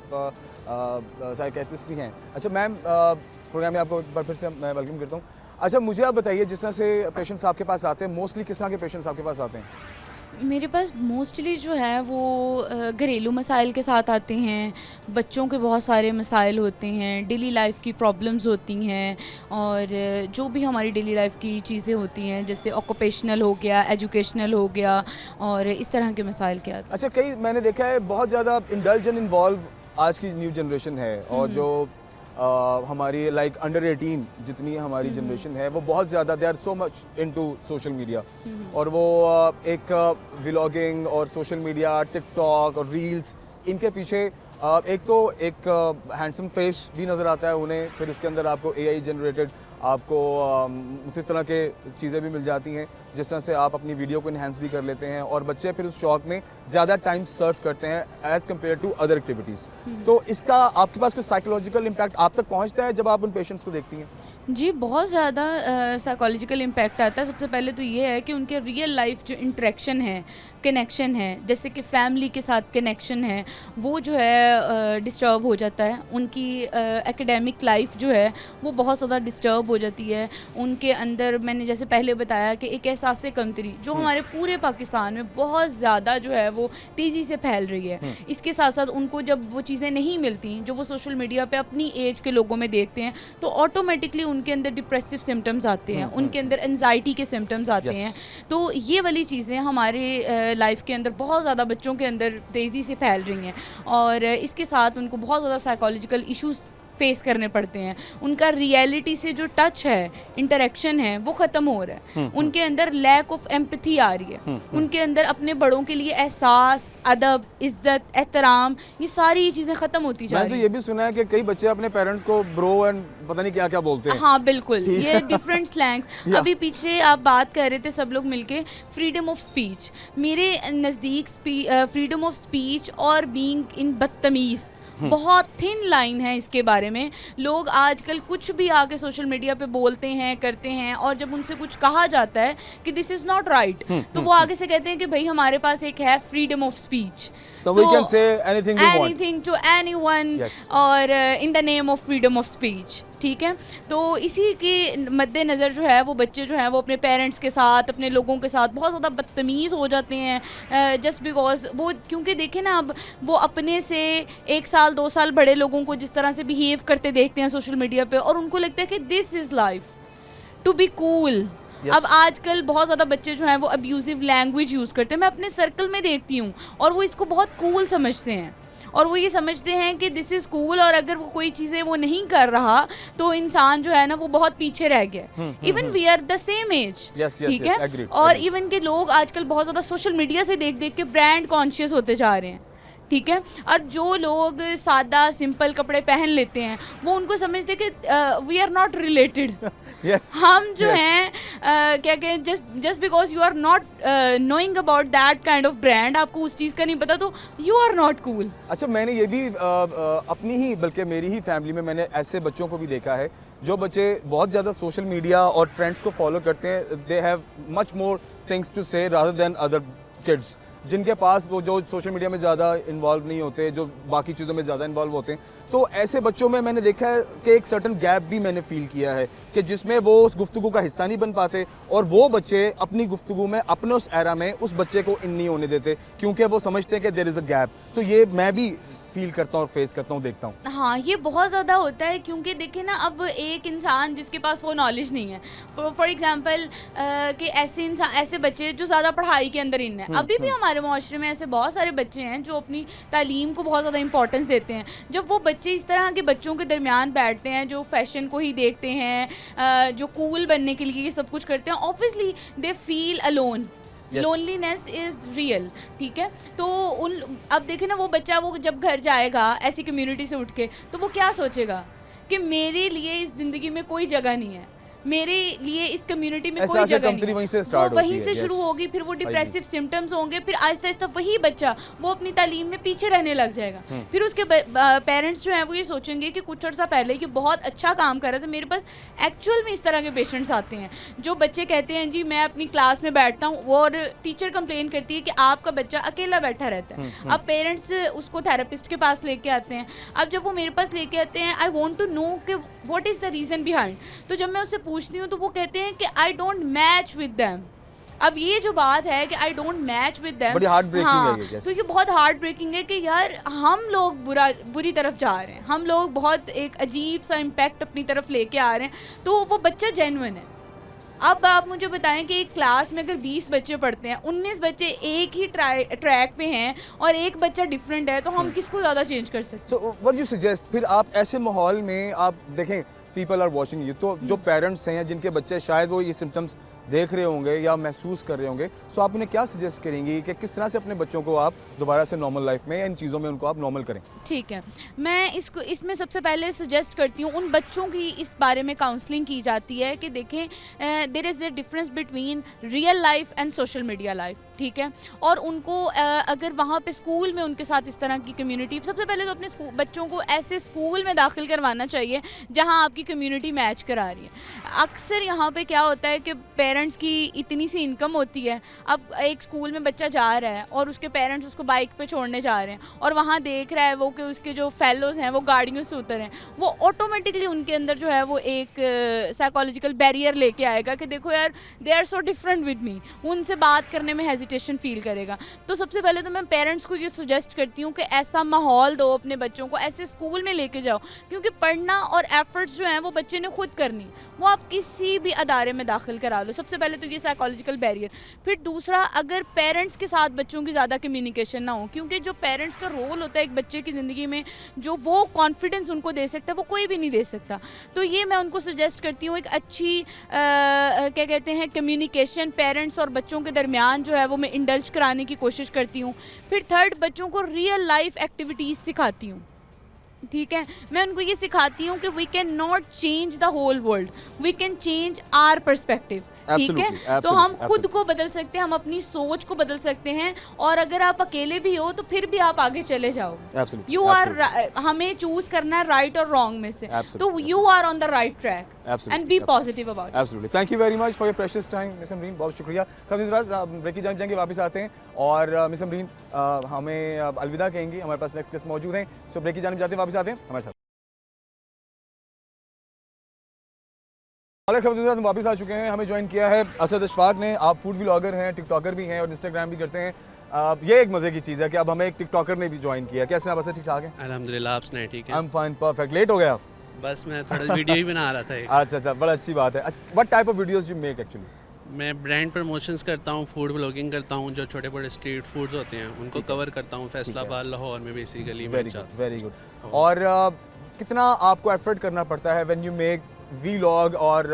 साइकियाट्रिस्ट भी हैं। अच्छा मैम, प्रोग्राम में आपको एक बार फिर से मैं वेलकम करता हूँ। अच्छा, मुझे आप बताइए, जिस तरह से पेशेंट्स आपके पास आते हैं, मोस्टली किस तरह के पेशेंट्स आपके पास आते हैं? मेरे पास मोस्टली जो है वो घरेलू मसाइल के साथ आते हैं, बच्चों के बहुत सारे मसाइल होते हैं, डेली लाइफ की प्रॉब्लम्स होती हैं, और जो भी हमारी डेली लाइफ की चीज़ें होती हैं, जैसे ऑक्यूपेशनल हो गया, एजुकेशनल हो गया, और इस तरह के मसाइल के आते हैं। अच्छा, कई मैंने देखा है बहुत ज़्यादा इंडल्ज एंड इन्वॉल्व आज की न्यू जनरेशन है, और जो हमारी लाइक अंडर 18 जितनी हमारी जनरेशन है वो बहुत ज़्यादा they are so much into social media, और वो एक व्लॉगिंग और सोशल मीडिया, टिकटॉक और रील्स, इनके पीछे एक तो एक हैंडसम फेस भी नज़र आता है उन्हें, फिर उसके अंदर आपको AI जनरेटेड आपको उसी तरह के चीज़ें भी मिल जाती हैं जिस तरह से आप अपनी वीडियो को इन्हेंस भी कर लेते हैं, और बच्चे फिर उस शौक में ज़्यादा टाइम सर्व करते हैं as compare to other activities. तो इसका आपके पास कुछ साइकोलॉजिकल इम्पैक्ट आप तक पहुंचता है जब आप उन पेशेंट्स को देखती हैं? जी, बहुत ज़्यादा साइकोलॉजिकल इम्पैक्ट आता है। सबसे पहले तो ये है कि उनके रियल लाइफ जो इंटरेक्शन है, कनेक्शन है, जैसे कि फैमिली के साथ कनेक्शन है, वो जो है डिस्टर्ब हो जाता है। उनकी एकेडमिक लाइफ जो है वो बहुत ज़्यादा डिस्टर्ब हो जाती है। उनके अंदर, मैंने जैसे पहले बताया कि एक एहसास कमतरी जो हमारे पूरे पाकिस्तान में बहुत ज़्यादा जो है वो तेज़ी से फैल रही है। इसके साथ साथ उनको जब वो चीज़ें नहीं मिलती जो वो सोशल मीडिया पे अपनी एज के लोगों में देखते हैं, तो ऑटोमेटिकली उनके अंदर डिप्रेसिव सिम्टम्स आते हैं, उनके अंदर एनजाइटी के सिम्टम्स आते हैं। तो ये वाली चीज़ें हमारे लाइफ के अंदर बहुत ज़्यादा बच्चों के अंदर तेज़ी से फैल रही हैं, और इसके साथ उनको बहुत ज़्यादा साइकोलॉजिकल इश्यूज फेस करने पड़ते हैं। उनका रियलिटी से जो टच है, इंटरेक्शन है, वो ख़त्म हो रहा है। उनके अंदर लैक ऑफ एम्पैथी आ रही है। उनके अंदर अपने बड़ों के लिए एहसास, अदब, इज़्ज़त, एहतराम, ये सारी चीज़ें ख़त्म होती जा मैंने तो रही ये हैं। भी सुना है कि कई बच्चे अपने पेरेंट्स को ब्रो एंड पता नहीं क्या क्या बोलते हैं। हाँ बिल्कुल, ये डिफरेंट स्लैंग्स। अभी पीछे आप बात कर रहे थे सब लोग मिलके, फ्रीडम ऑफ स्पीच। मेरे नज़दीक फ्रीडम ऑफ स्पीच और बीइंग इन बदतमीज़ बहुत थिन लाइन है इसके बारे में। लोग आजकल कुछ भी आके सोशल मीडिया पे बोलते हैं, करते हैं, और जब उनसे कुछ कहा जाता है कि दिस इज़ नॉट राइट, तो वो आगे से कहते हैं कि भाई हमारे पास एक है फ्रीडम ऑफ स्पीच, तो we can say anything we want. Anything to anyone, Yes. और in the name of freedom of speech. ठीक है, तो इसी के मद्देनज़र जो है वो बच्चे जो हैं वो अपने पेरेंट्स के साथ, अपने लोगों के साथ बहुत ज़्यादा बदतमीज़ हो जाते हैं, जस्ट बिकॉज वो, क्योंकि देखें ना, अब वो अपने से 1 साल 2 साल बड़े लोगों को जिस तरह से बिहेव करते देखते हैं सोशल मीडिया पे, और उनको लगता है कि this is life to be cool. अब आजकल बहुत ज़्यादा बच्चे जो हैं वो अब्यूजिव लैंग्वेज यूज़ करते हैं। मैं अपने सर्कल में देखती हूँ और वो इसको बहुत कूल समझते हैं, और वो ये समझते हैं कि दिस इज़ कूल, और अगर वो कोई चीज़ें वो नहीं कर रहा तो इंसान जो है ना वो बहुत पीछे रह गया। Even we are the same age, ठीक है। और इवन के लोग आजकल बहुत ज़्यादा सोशल मीडिया से देख देख के ब्रांड कॉन्शियस होते जा रहे हैं, ठीक है। और जो लोग सादा सिंपल कपड़े पहन लेते हैं वो उनको समझते कि वी आर नॉट रिलेटेड। हम जो हैं क्या कहें, just because you are not knowing about that kind of brand, आपको उस चीज़ का नहीं पता तो यू आर नॉट कूल। अच्छा, मैंने ये भी अपनी ही बल्कि मेरी ही फैमिली में मैंने ऐसे बच्चों को भी देखा है जो बच्चे बहुत ज़्यादा सोशल मीडिया और ट्रेंड्स को फॉलो करते हैं। They have much more things to say rather than other kids, जिनके पास वो जो सोशल मीडिया में ज़्यादा इन्वॉल्व नहीं होते, जो बाकी चीज़ों में ज़्यादा इन्वॉल्व होते हैं। तो ऐसे बच्चों में मैंने देखा है कि एक सर्टन गैप भी मैंने फील किया है कि जिसमें वो उस गुफ्तगू का हिस्सा नहीं बन पाते, और वो बच्चे अपनी गुफ्तगू में अपने उस एरा में उस बच्चे को इन नहीं होने देते क्योंकि वो समझते हैं कि देयर इज़ अ गैप। तो ये मैं भी फील करता हूँ और फेस करता हूँ, देखता हूँ। हाँ, ये बहुत ज़्यादा होता है क्योंकि देखिए ना, अब एक इंसान जिसके पास वो नॉलेज नहीं है, फॉर एग्जांपल कि ऐसे बच्चे जो ज़्यादा पढ़ाई के अंदर इन है, अभी भी हमारे माशरे में ऐसे बहुत सारे बच्चे हैं जो अपनी तालीम को बहुत ज़्यादा इंपॉर्टेंस देते हैं। जब वो बच्चे इस तरह के बच्चों के दरमियान बैठते हैं जो फैशन को ही देखते हैं, जो कूल बनने के लिए ये सब कुछ करते हैं, obviously they feel alone. Loneliness is real, ठीक है। तो अब देखें ना, वो बच्चा वो जब घर जाएगा ऐसी कम्युनिटी से उठ के, तो वो क्या सोचेगा कि मेरे लिए इस ज़िंदगी में कोई जगह नहीं है, मेरे लिए इस कम्युनिटी में कोई जगह नहीं है। वहीं से शुरू होगी, फिर वो डिप्रेसिव सिम्टम्स होंगे, फिर आहिस्ता आहिस्ता वही बच्चा वो अपनी तालीम में पीछे रहने लग जाएगा। फिर उसके पेरेंट्स जो हैं वो ये सोचेंगे कि कुछ अर्सा पहले कि बहुत अच्छा काम कर रहा था, मेरे पास एक्चुअल में इस तरह के पेशेंट्स आते हैं जो बच्चे कहते हैं जी मैं अपनी क्लास में बैठता हूँ और टीचर कंप्लेन करती है कि आपका बच्चा अकेला बैठा रहता है। अब पेरेंट्स उसको थेरेपिस्ट के पास लेके आते हैं। अब जब वो मेरे पास लेके आते हैं, आई वॉन्ट टू नो कि what is the reason behind. तो जब मैं उससे पूछती हूँ तो वो कहते हैं कि I don't match with them. अब ये जो बात है कि I don't match with them, बड़ी हार्ट ब्रेकिंग है ये। तो ये बहुत हार्ट ब्रेकिंग है कि यार हम लोग बुरी तरफ जा रहे हैं, हम लोग बहुत एक अजीब सा इम्पैक्ट अपनी तरफ लेके आ रहे हैं। तो वो बच्चा जेन्युइन है। अब आप मुझे बताएं कि एक क्लास में अगर 20 बच्चे पढ़ते हैं, 19 बच्चे एक ही ट्रैक पे हैं और एक बच्चा डिफरेंट है, तो हम किसको ज़्यादा चेंज कर सकते हैं? सो व्हाट यू सजेस्ट, फिर आप ऐसे माहौल में आप देखें पीपल आर वॉचिंग यू, तो जो पेरेंट्स हैं जिनके बच्चे शायद वो ये सिम्टम्स देख रहे होंगे या महसूस कर रहे होंगे, सो आप उन्हें क्या सजेस्ट करेंगी कि किस तरह से अपने बच्चों को आप दोबारा से नॉर्मल लाइफ में या इन चीज़ों में उनको आप नॉर्मल करें? ठीक है, मैं इसमें सबसे पहले सजेस्ट करती हूँ, उन बच्चों की इस बारे में काउंसलिंग की जाती है कि देखें there is a difference between real life and social media life, ठीक है। और उनको अगर वहाँ पे स्कूल में उनके साथ इस तरह की कम्युनिटी, सबसे पहले तो अपने बच्चों को ऐसे स्कूल में दाखिल करवाना चाहिए जहाँ आपकी कम्युनिटी मैच करा रही है। अक्सर यहाँ पे क्या होता है कि पेरेंट्स की इतनी सी इनकम होती है, अब एक स्कूल में बच्चा जा रहा है और उसके पेरेंट्स उसको बाइक पे छोड़ने जा रहे हैं और वहाँ देख रहा है वो कि उसके जो फेलोज़ हैं वो गाड़ियों से उतर हैं, वो ऑटोमेटिकली उनके अंदर जो है वो एक साइकोलॉजिकल बैरियर लेके आएगा कि देखो यार they are so different with me, उनसे बात करने में हेजिटेशन फील करेगा। तो सबसे पहले तो मैं पेरेंट्स को ये सुजेस्ट करती हूँ कि ऐसा माहौल दो अपने बच्चों को, ऐसे स्कूल में लेके जाओ, क्योंकि पढ़ना और एफर्ट्स जो हैं वो बच्चे ने खुद करनी, वो आप किसी भी अदारे में दाखिल करा लो। सबसे पहले तो ये साइकोलॉजिकल बैरियर। फिर दूसरा, अगर पेरेंट्स के साथ बच्चों की ज़्यादा कम्युनिकेशन ना हो, क्योंकि जो पेरेंट्स का रोल होता है एक बच्चे की ज़िंदगी में, जो वो कॉन्फिडेंस उनको दे सकता है वो कोई भी नहीं दे सकता। तो ये मैं उनको सजेस्ट करती हूँ, एक अच्छी क्या कहते हैं कम्युनिकेशन पेरेंट्स और बच्चों के दरमियान जो है वो मैं इंडल्ज कराने की कोशिश करती हूँ। फिर थर्ड, बच्चों को रियल लाइफ एक्टिविटीज़ सिखाती हूँ, ठीक है। मैं उनको ये सिखाती हूँ कि we can not change the whole world, we can change our perspective, ठीक है। तो हम खुद को बदल सकते हैं, हम अपनी सोच को बदल सकते हैं, और अगर आप अकेले भी हो तो फिर भी आप आगे चले जाओ। यू आर, हमें चूज करना है राइट और रॉन्ग में से, तो you are on the right track and be positive about it. Absolutely, thank you very much for your precious time miss Amreen, बहुत शुक्रिया। ब्रेक की जाएंगे, वापस आते हैं और मिस अमरीन हमें अलविदा कहेंगी, हमारे पास नेक्स्ट गेस्ट मौजूद हैं। सो ब्रेक की जाने जाते हैं, वापस आते हैं हमारे साथ। हम वापस आ चुके हैं, हमें ज्वाइन किया है असद अशफाक ने। आप फूड व्लॉगर हैं, टिकटॉकर भी हैं और इंस्टाग्राम भी करते हैं। ये एक मज़े की चीज़ है कि अब हमें एक टिकटॉकर ने भी ज्वाइन किया। कैसे आप? ठीक ठाक हैं? अल्हम्दुलिल्लाह, आप सुनाए? ठीक है, I am fine, perfect. Late हो गया? बस मैं थोड़ा वीडियो ही बना रहा था एक। अच्छा, बड़ा अच्छी बात है। What type of videos you make actually? मैं ब्रांड प्रमोशंस करता हूँ, फूड ब्लॉगिंग करता हूँ, जो छोटे बड़े स्ट्रीट फूड्स होते हैं उनको कवर करता हूँ फैसलाबाद लाहौर में basically. Very good, very good. और कितना आपको एफर्ट करना पड़ता है व्हेन यू मेक वीलॉग और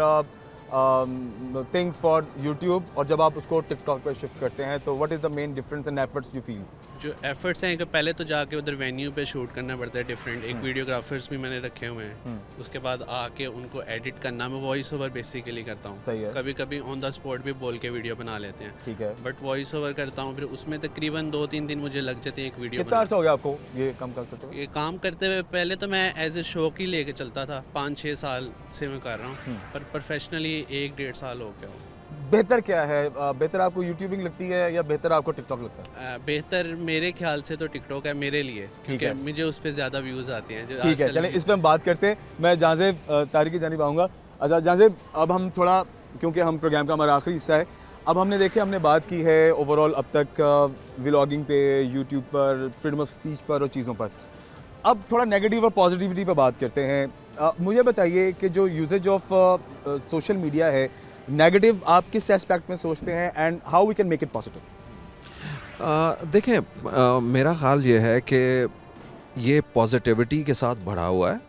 थिंग्स फॉर यूट्यूब, और जब आप उसको टिकटॉक पे शिफ्ट करते हैं, तो what is the main difference and efforts you feel? जो एफर्ट्स हैं कि पहले तो जाके उधर वेन्यू पे शूट करना पड़ता है डिफरेंट, एक वीडियोग्राफर्स भी मैंने रखे हुए हैं, उसके बाद आके उनको एडिट करना, मैं वॉइस ओवर बेसिकली करता हूँ। सही है। कभी कभी ऑन द स्पॉट भी बोल के वीडियो बना लेते हैं, ठीक है। बट वॉइस ओवर करता हूँ, फिर उसमें तकरीबन 2-3 दिन मुझे लग जाते हैं एक वीडियो कितना अर्सा हो गया आपको ये काम करते हुए? ये काम करते हुए? पहले तो मैं एज ए शौक ही लेके चलता था, 5-6 साल से मैं कर रहा हूँ, पर प्रोफेशनली 1-1.5 साल हो गया हो। बेहतर क्या है? बेहतर आपको यूट्यूबिंग लगती है या बेहतर आपको टिकटॉक लगता है? बेहतर मेरे ख्याल से तो टिकटॉक है मेरे लिए, क्योंकि है। मुझे उस पर ज़्यादा व्यूज़ आते हैं। जो ठीक है, आजकल चलें इस पे हम बात करते हैं। मैं जांजेब तारिक की जानिब आऊँगा। अच्छा जांजेब, अब हम थोड़ा, क्योंकि हम प्रोग्राम का हमारा आखिरी हिस्सा है, अब हमने बात की है ओवरऑल अब तक व्लॉगिंग पे, यूट्यूब पर, फ्रीडम ऑफ स्पीच पर और चीज़ों पर। अब थोड़ा नेगेटिव और पॉजिटिविटी पर बात करते हैं। मुझे बताइए कि जो यूजेज ऑफ सोशल मीडिया है, नेगेटिव आप किस एस्पेक्ट में सोचते हैं and how we can make it positive? देखें, मेरा ख्याल ये है कि ये पॉजिटिविटी के साथ बढ़ा हुआ है,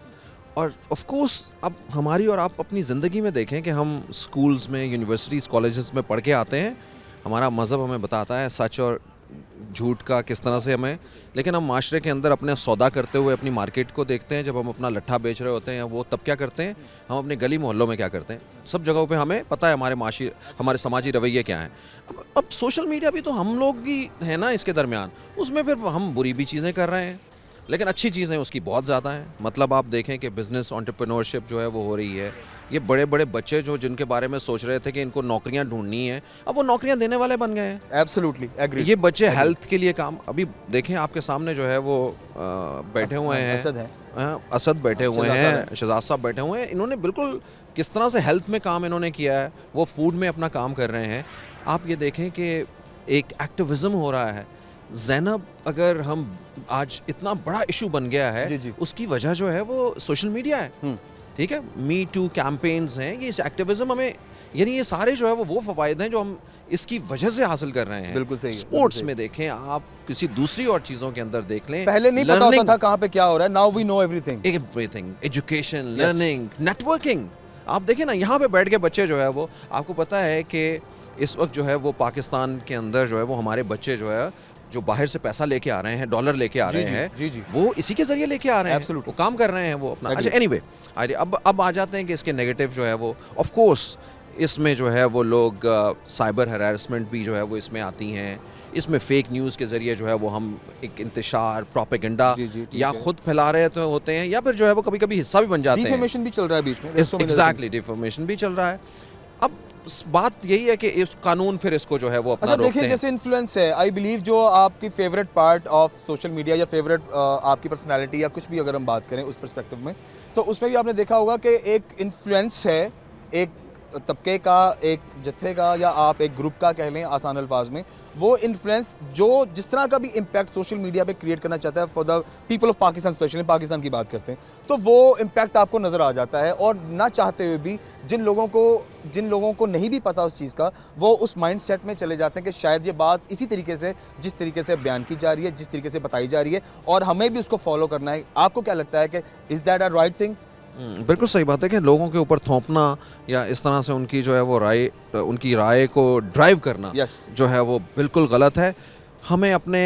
और ऑफ कोर्स अब हमारी और आप अपनी ज़िंदगी में देखें कि हम स्कूल्स में, यूनिवर्सिटीज़, कॉलेजेस में पढ़ के आते हैं, हमारा मज़हब हमें बताता है सच और झूठ का किस तरह से हमें, लेकिन हम माशरे के अंदर अपने सौदा करते हुए अपनी मार्केट को देखते हैं, जब हम अपना लट्ठा बेच रहे होते हैं वो तब क्या करते हैं, हम अपने गली मोहल्लों में क्या करते हैं, सब जगहों पे हमें पता है हमारे समाजी रवैये क्या हैं। अब सोशल मीडिया भी तो हम लोग ही है ना इसके दरमियान, उसमें फिर हम बुरी भी चीज़ें कर रहे हैं, लेकिन अच्छी चीज़ें उसकी बहुत ज़्यादा हैं। मतलब आप देखें कि बिज़नेस एंटरप्रेन्योरशिप जो है वो हो रही है, ये बड़े बड़े बच्चे जो जिनके बारे में सोच रहे थे कि इनको नौकरियां ढूंढनी है, अब वो नौकरियां देने वाले बन गए हैं। Absolutely agree. ये बच्चे हेल्थ के लिए काम, अभी देखें आपके सामने जो है वो बैठे हुए हैं, असद है। असद बैठे हुए हैं, शहजाद साहब बैठे हुए हैं, इन्होंने बिल्कुल किस तरह से हेल्थ में काम इन्होंने किया है, वो फूड में अपना काम कर रहे हैं। आप ये देखें कि एक एक्टिविज़म हो रहा है। ज़ैनब, अगर हम आज इतना बड़ा इशू बन गया है, जी, जी। उसकी वजह जो है वो सोशल मीडिया है। ठीक है, मी टू कैंपेन्स हैं, ये एक्टिविज्म हमें, यानी ये सारे जो है वो फ़वाइद हैं जो हम इसकी वजह से हासिल कर रहे हैं। बिल्कुल सही है, स्पोर्ट्स में देखें आप, किसी दूसरी और चीज़ों के अंदर देख लें, पहले नहीं पता होता था कहाँ पे क्या हो रहा है, now we know everything. Education, learning, networking. आप देखें ना, यहाँ पे बैठ के बच्चे जो है वो, आपको पता है कि इस वक्त जो है वो पाकिस्तान के अंदर जो है वो हमारे बच्चे जो है जो बाहर से पैसा लेके आ रहे हैं, डॉलर लेके आ रहे हैं, जी, जी। वो इसी के जरिए लेके आ रहे हैं। Absolutely. वो काम कर रहे हैं वो अपना। अच्छा, एनीवे, अब आ जाते हैं कि इसके नेगेटिव जो है वो, ऑफ कोर्स इसमें जो है वो लोग साइबर हरासमेंट भी जो है वो इसमें आती हैं, इसमें फेक न्यूज़ के ज़रिए जो है वो हम एक इंतशार, प्रोपेगेंडा या खुद फैला रहे तो होते हैं, या फिर जो है वो कभी कभी हिस्सा भी बन जाते हैं। डिफेमेशन भी चल रहा है बीच में। एग्जैक्टली, डिफॉर्मेशन भी चल रहा है। अब बात यही है कि इस कानून फिर इसको जो है वो अपना अच्छा रोकते देखिए, हैं। जैसे इन्फ्लुएंस है, आई बिलीव जो आपकी favourite part of social media या फेवरेट आपकी पर्सनालिटी या कुछ भी अगर हम बात करें उस पर्सपेक्टिव में, तो उसमें भी आपने देखा होगा कि एक इन्फ्लुएंस है, एक तबके का, एक जत्थे का, या आप एक ग्रुप का कह लें आसान अल्फाज में, वो इन्फ्लुएंस जो जिस तरह का भी इम्पैक्ट सोशल मीडिया पे क्रिएट करना चाहता है for the people of Pakistan, specially Pakistan की बात करते हैं, तो वो इम्पैक्ट आपको नज़र आ जाता है, और ना चाहते हुए भी जिन लोगों को नहीं भी पता उस चीज़ का, वो उस माइंड सेट में चले जाते हैं कि शायद ये बात इसी तरीके से, जिस तरीके से बयान की जा रही है, जिस तरीके से बताई जा रही है, और हमें भी उसको फॉलो करना है। आपको क्या लगता है कि is that a right thing? बिल्कुल सही बात है कि लोगों के ऊपर थोपना या इस तरह से उनकी जो है वो उनकी राय को ड्राइव करना जो है वो बिल्कुल गलत है। हमें अपने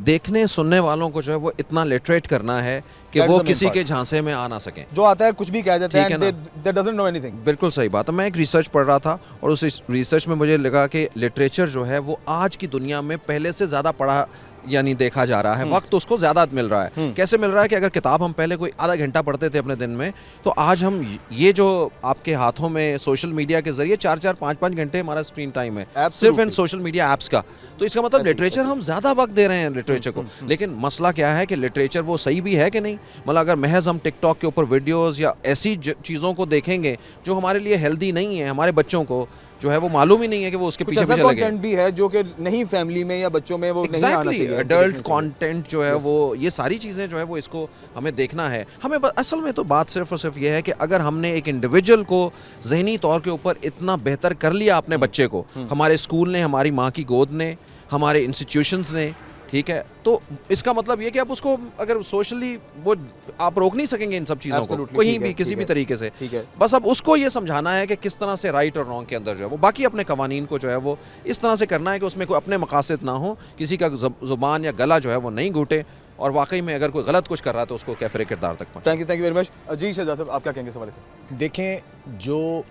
देखने सुनने वालों को जो है वो इतना लिटरेट करना है कि वो किसी के झांसे में आ ना सकें। जो आता है कुछ भी कह देते हैं, they doesn't know anything। बिल्कुल सही बात है। मैं एक रिसर्च पढ़ रहा था और उस रिसर्च में मुझे लगा कि लिटरेचर जो है वो आज की दुनिया में पहले से ज़्यादा पढ़ा यानी देखा जा रहा है, वक्त उसको ज़्यादा मिल रहा है। कैसे मिल रहा है कि अगर किताब हम पहले कोई आधा घंटा पढ़ते थे अपने दिन में, तो आज हम ये जो आपके हाथों में सोशल मीडिया के जरिए 4-4, 5-5 घंटे हमारा स्क्रीन टाइम है सिर्फ इन सोशल मीडिया ऐप्स का। तो इसका मतलब लिटरेचर हम ज़्यादा वक्त दे रहे हैं लिटरेचर को। लेकिन मसला क्या है कि लिटरेचर वो सही भी है कि नहीं। मतलब अगर महज हम टिकटॉक के ऊपर वीडियोज़ या ऐसी चीज़ों को देखेंगे जो हमारे लिए हेल्दी नहीं है, हमारे बच्चों को जो है वो मालूम ही नहीं है कि वो उसके कुछ पीछे ऐसा पीछे लगे। कंटेंट भी है जो कि नहीं फैमिली में या बच्चों में वो नहीं आना एग्जैक्टली चाहिए, अडल्ट देखने चाहिए। कंटेंट जो है वो ये सारी चीज़ें जो है वो इसको हमें देखना है। हमें असल में तो बात सिर्फ और सिर्फ ये है कि अगर हमने एक इंडिविजुअल को जहनी तौर के ऊपर इतना बेहतर कर लिया अपने बच्चे को, हमारे स्कूल ने, हमारी माँ की गोद ने, हमारे इंस्टीट्यूशंस ने, ठीक है, तो इसका मतलब ये कि आप उसको अगर सोशली वो आप रोक नहीं सकेंगे इन सब चीज़ों को Absolutely, कहीं ठीक है, भी किसी ठीक भी है, तरीके से। ठीक है। बस अब उसको ये समझाना है कि किस तरह से राइट और रॉन्ग के अंदर जो है वो बाकी अपने कवानीन को जो है वो इस तरह से करना है कि उसमें कोई अपने मकासद ना हो, किसी का ज़ुबान या गला जो है वो नहीं घूटे, और वाकई में अगर कोई गलत कुछ कर रहा है तो उसको कैफरे किरदार तक पहुंचे। Thank you very much. जी शहजाद साहब, आप क्या कहेंगे इस हवाले से? देखें, जो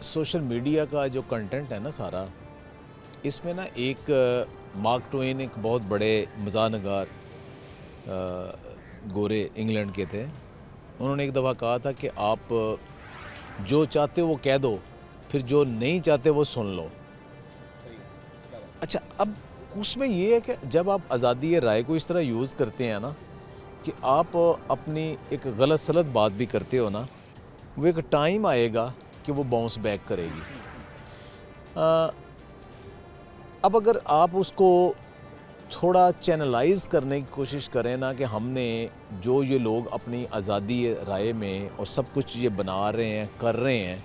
सोशल मीडिया का जो कंटेंट है ना सारा, इसमें ना एक मार्क ट्वेन एक बहुत बड़े मज़ाह नगार गोरे इंग्लैंड के थे। उन्होंने एक दफ़ा कहा था कि आप जो चाहते हो वो कह दो, फिर जो नहीं चाहते वो सुन लो। अच्छा, अब उसमें ये है कि जब आप आज़ादी राय को इस तरह यूज़ करते हैं ना कि आप अपनी एक गलत सलत बात भी करते हो ना, वो एक टाइम आएगा कि वो बाउंस बैक करेगी। अब अगर आप उसको थोड़ा चैनलाइज करने की कोशिश करें ना कि हमने जो ये लोग अपनी आज़ादी राय में और सब कुछ ये बना रहे हैं, कर रहे हैं,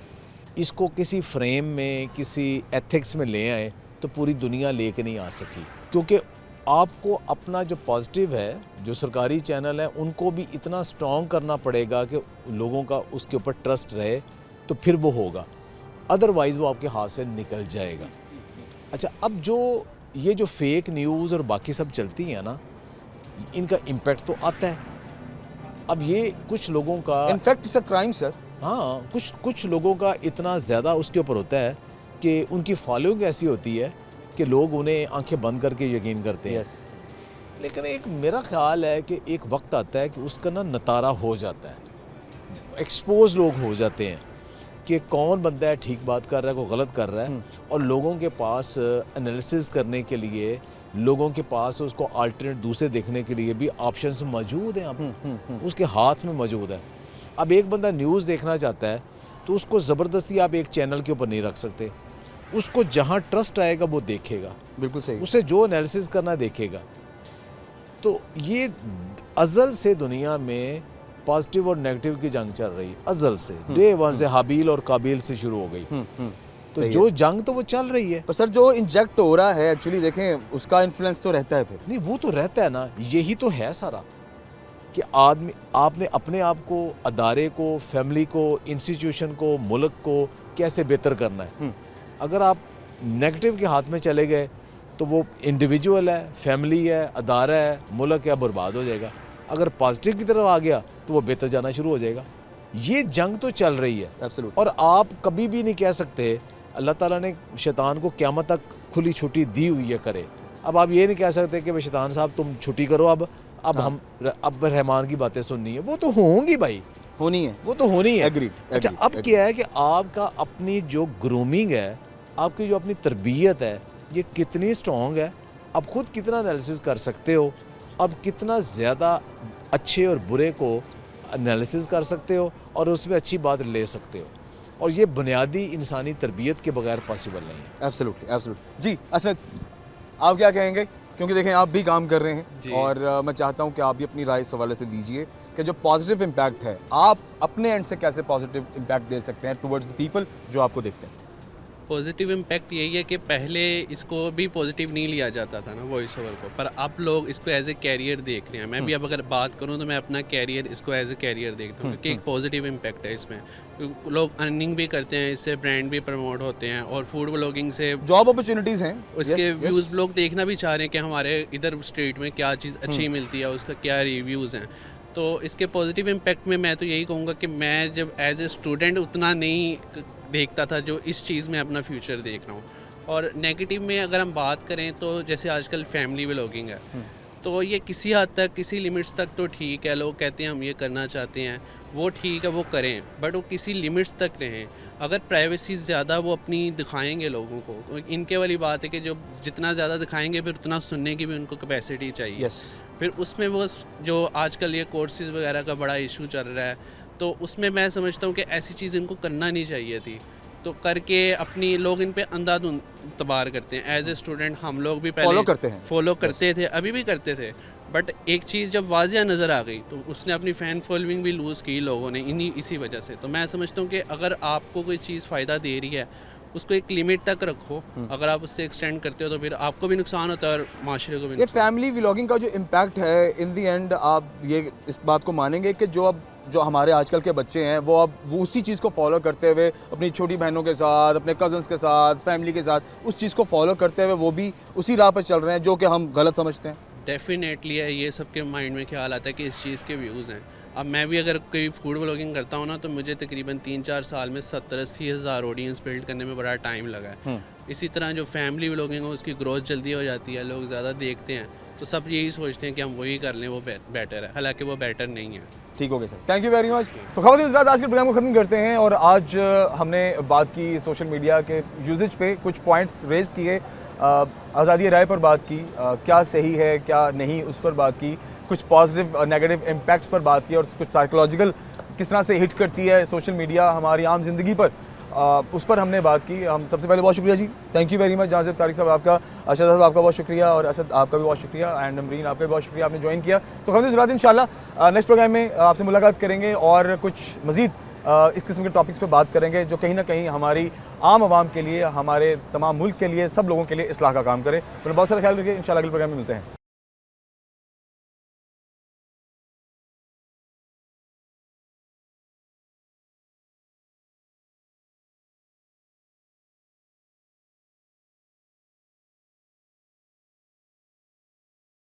इसको किसी फ्रेम में, किसी एथिक्स में ले आए, तो पूरी दुनिया लेके नहीं आ सकी। क्योंकि आपको अपना जो पॉजिटिव है, जो सरकारी चैनल है, उनको भी इतना स्ट्रॉन्ग करना पड़ेगा कि लोगों का उसके ऊपर ट्रस्ट रहे, तो फिर वो होगा, अदरवाइज़ वो आपके हाथ से निकल जाएगा। अच्छा, अब जो ये जो फेक न्यूज़ और बाकी सब चलती हैं ना, इनका इम्पेक्ट तो आता है। अब ये कुछ लोगों का, in fact it's a crime sir. हाँ, कुछ लोगों का इतना ज़्यादा उसके ऊपर होता है कि उनकी फॉलोइंग ऐसी होती है कि लोग उन्हें आंखें बंद करके यकीन करते हैं। लेकिन एक मेरा ख्याल है कि एक वक्त आता है कि उसका ना नतारा हो जाता है, एक्सपोज लोग हो जाते हैं कि कौन बंदा है ठीक बात कर रहा है, कोई गलत कर रहा है, और लोगों के पास एनालिसिस करने के लिए, लोगों के पास उसको अल्टरनेट दूसरे देखने के लिए भी ऑप्शंस मौजूद हैं। अब उसके हाथ में मौजूद है। अब एक बंदा न्यूज़ देखना चाहता है तो उसको ज़बरदस्ती आप एक चैनल के ऊपर नहीं रख सकते। उसको जहाँ ट्रस्ट आएगा वो देखेगा, बिल्कुल सही। उसे जो एनालिसिस करना देखेगा। तो ये अज़ल से दुनिया में पॉजिटिव और नेगेटिव की जंग चल रही है, अज़ल से, डे वन से, हाबील और काबिल से शुरू हो गई। तो जो जंग तो वो चल रही है। पर सर जो इंजेक्ट हो रहा है एक्चुअली देखें, उसका इन्फ्लुएंस तो रहता है फिर। नहीं, वो तो रहता है ना, यही तो है सारा कि आदमी, आपने अपने आप को, अदारे को, फैमिली को, इंस्टीट्यूशन को, मुल्क को कैसे बेहतर करना है। अगर आप नेगेटिव के हाथ में चले गए तो वो इंडिविजुअल है, फैमिली है, अदारा है, मुल्क है, बर्बाद हो जाएगा। अगर पॉजिटिव की तरफ आ गया तो वो बेहतर जाना शुरू हो जाएगा। ये जंग तो चल रही है। Absolutely. और आप कभी भी नहीं कह सकते, अल्लाह ताला ने शैतान को क़यामत तक खुली छुट्टी दी हुई है करे। अब आप ये नहीं कह सकते कि भाई शैतान साहब तुम छुट्टी करो, अब हम अब रहमान की बातें सुननी है। वो तो होंगी भाई, होनी है, वो तो होनी है। Agreed, अच्छा, agreed, अब agreed. क्या है कि आपका अपनी जो ग्रूमिंग है, आपकी जो अपनी तरबियत है, ये कितनी स्ट्रॉन्ग है, आप खुद कितना एनालिसिस कर सकते हो, अब कितना ज़्यादा अच्छे और बुरे को एनालिसिस कर सकते हो और उसमें अच्छी बात ले सकते हो। और ये बुनियादी इंसानी तरबियत के बगैर पॉसिबल नहीं है। Absolutely absolutely. जी असद, आप क्या कहेंगे? क्योंकि देखें आप भी काम कर रहे हैं जी। और मैं चाहता हूं कि आप भी अपनी राय इस हवाले से दीजिए कि जो पॉजिटिव इम्पैक्ट है, आप अपने एंड से कैसे पॉजिटिव इम्पैक्ट दे सकते हैं टुवर्ड्स द पीपल जो आपको देखते हैं। पॉजिटिव इम्पैक्ट यही है कि पहले इसको भी पॉजिटिव नहीं लिया जाता था ना, वॉइस ओवर को, पर अब लोग इसको एज ए कैरियर देख रहे हैं। मैं भी अब अगर बात करूं तो मैं अपना कैरियर इसको एज ए कैरियर देखता हूँ, क्योंकि एक पॉजिटिव इम्पैक्ट है इसमें। लोग अर्निंग भी करते हैं इससे, ब्रांड भी प्रमोट होते हैं, और फूड ब्लॉगिंग से जॉब अपॉर्चुनिटीज़ हैं, उसके yes, व्यूज़ yes. लोग देखना भी चाह रहे हैं कि हमारे इधर स्टेट में क्या चीज़ अच्छी मिलती है, उसका क्या रिव्यूज़ हैं। तो इसके पॉजिटिव इम्पैक्ट में मैं तो यही कहूँगा कि मैं जब एज ए स्टूडेंट उतना नहीं देखता था जो इस चीज़ में अपना फ्यूचर देख रहा हूँ। और नेगेटिव में अगर हम बात करें तो जैसे आजकल फैमिली व्लॉगिंग है, तो ये किसी हद तक, किसी लिमिट्स तक तो ठीक है, लोग कहते हैं हम ये करना चाहते हैं, वो ठीक है, वो करें, बट वो किसी लिमिट्स तक रहें। अगर प्राइवेसी ज़्यादा वो अपनी दिखाएंगे लोगों को, इनके वाली बात है कि जो जितना ज़्यादा दिखाएंगे फिर उतना सुनने की भी उनको कैपेसिटी चाहिए। Yes. फिर उसमें वो जो आजकल ये कोर्सेज़ वगैरह का बड़ा इशू चल रहा है, तो उसमें मैं समझता हूँ कि ऐसी चीज़ इनको करना नहीं चाहिए थी, तो करके अपनी लोग इन पे अंधाधुंध तबार करते हैं। एज ए स्टूडेंट हम लोग भी पहले Follow करते हैं। फॉलो करते थे, अभी भी करते थे, बट एक चीज़ जब वाजिया नज़र आ गई तो उसने अपनी फ़ैन फॉलोइंग भी लूज़ की लोगों ने इसी वजह से। तो मैं समझता हूँ कि अगर आपको कोई चीज़ फ़ायदा दे रही है उसको एक लिमिट तक रखो, अगर आप उससे एक्सटेंड करते हो तो फिर आपको भी नुकसान होता है और माशरे को भी ये नुकसान। फैमिली व्लॉगिंग का जो इम्पैक्ट है इन दी एंड, आप ये इस बात को मानेंगे कि जो हमारे आजकल के बच्चे हैं वो उसी चीज़ को फॉलो करते हुए अपनी छोटी बहनों के साथ, अपने कज़न्स के साथ, फैमिली के साथ उस चीज़ को फॉलो करते हुए वो भी उसी राह पर चल रहे हैं जो कि हम गलत समझते हैं। डेफिनेटली है, ये सबके माइंड में ख्याल आता है कि इस चीज़ के व्यूज़ हैं। अब मैं भी अगर कोई फूड व्लॉगिंग करता हूँ ना तो मुझे तकरीबन 3-4 साल में 70-80 हज़ार ऑडियंस बिल्ड करने में बड़ा टाइम लगा है। इसी तरह जो फैमिली व्लॉगिंग हो उसकी ग्रोथ जल्दी हो जाती है, लोग ज़्यादा देखते हैं, तो सब यही सोचते हैं कि हम वही कर लें, वो बेटर है, हालांकि वो बेटर नहीं है। ठीक हो गया sir, thank you very much. तो खबरदार हज़रात, आज के प्रोग्राम को ख़त्म करते हैं और आज हमने बात की सोशल मीडिया के यूजेज पे, कुछ पॉइंट्स रेज किए, आज़ादी राय पर बात की, क्या सही है क्या नहीं उस पर बात की, कुछ पॉजिटिव और नेगेटिव इम्पैक्ट्स पर बात की और कुछ साइकोलॉजिकल किस तरह से हिट करती है सोशल मीडिया हमारी आम जिंदगी पर, उस पर हमने बात की। हम सबसे पहले बहुत शुक्रिया जी, thank you very much Jazib Tariq sahab आपका, अरशद साहब आपका बहुत शुक्रिया और असद आपका भी बहुत शुक्रिया, एंड अमरीन आपका भी बहुत शुक्रिया, आपने ज्वाइन किया। तो खबरदार हज़रात, इंशाल्लाह नेक्स्ट प्रोग्राम में आपसे मुलाकात करेंगे और कुछ मज़ीद इस किस्म के टॉपिक्स पे बात करेंगे जो कहीं ना कहीं हमारी आम आवाम के लिए, हमारे तमाम मुल्क के लिए, सब लोगों के लिए इस्लाह का काम करे। तो बहुत सारा ख्याल रखिए, इंशाल्लाह अगले प्रोग्राम में मिलते हैं।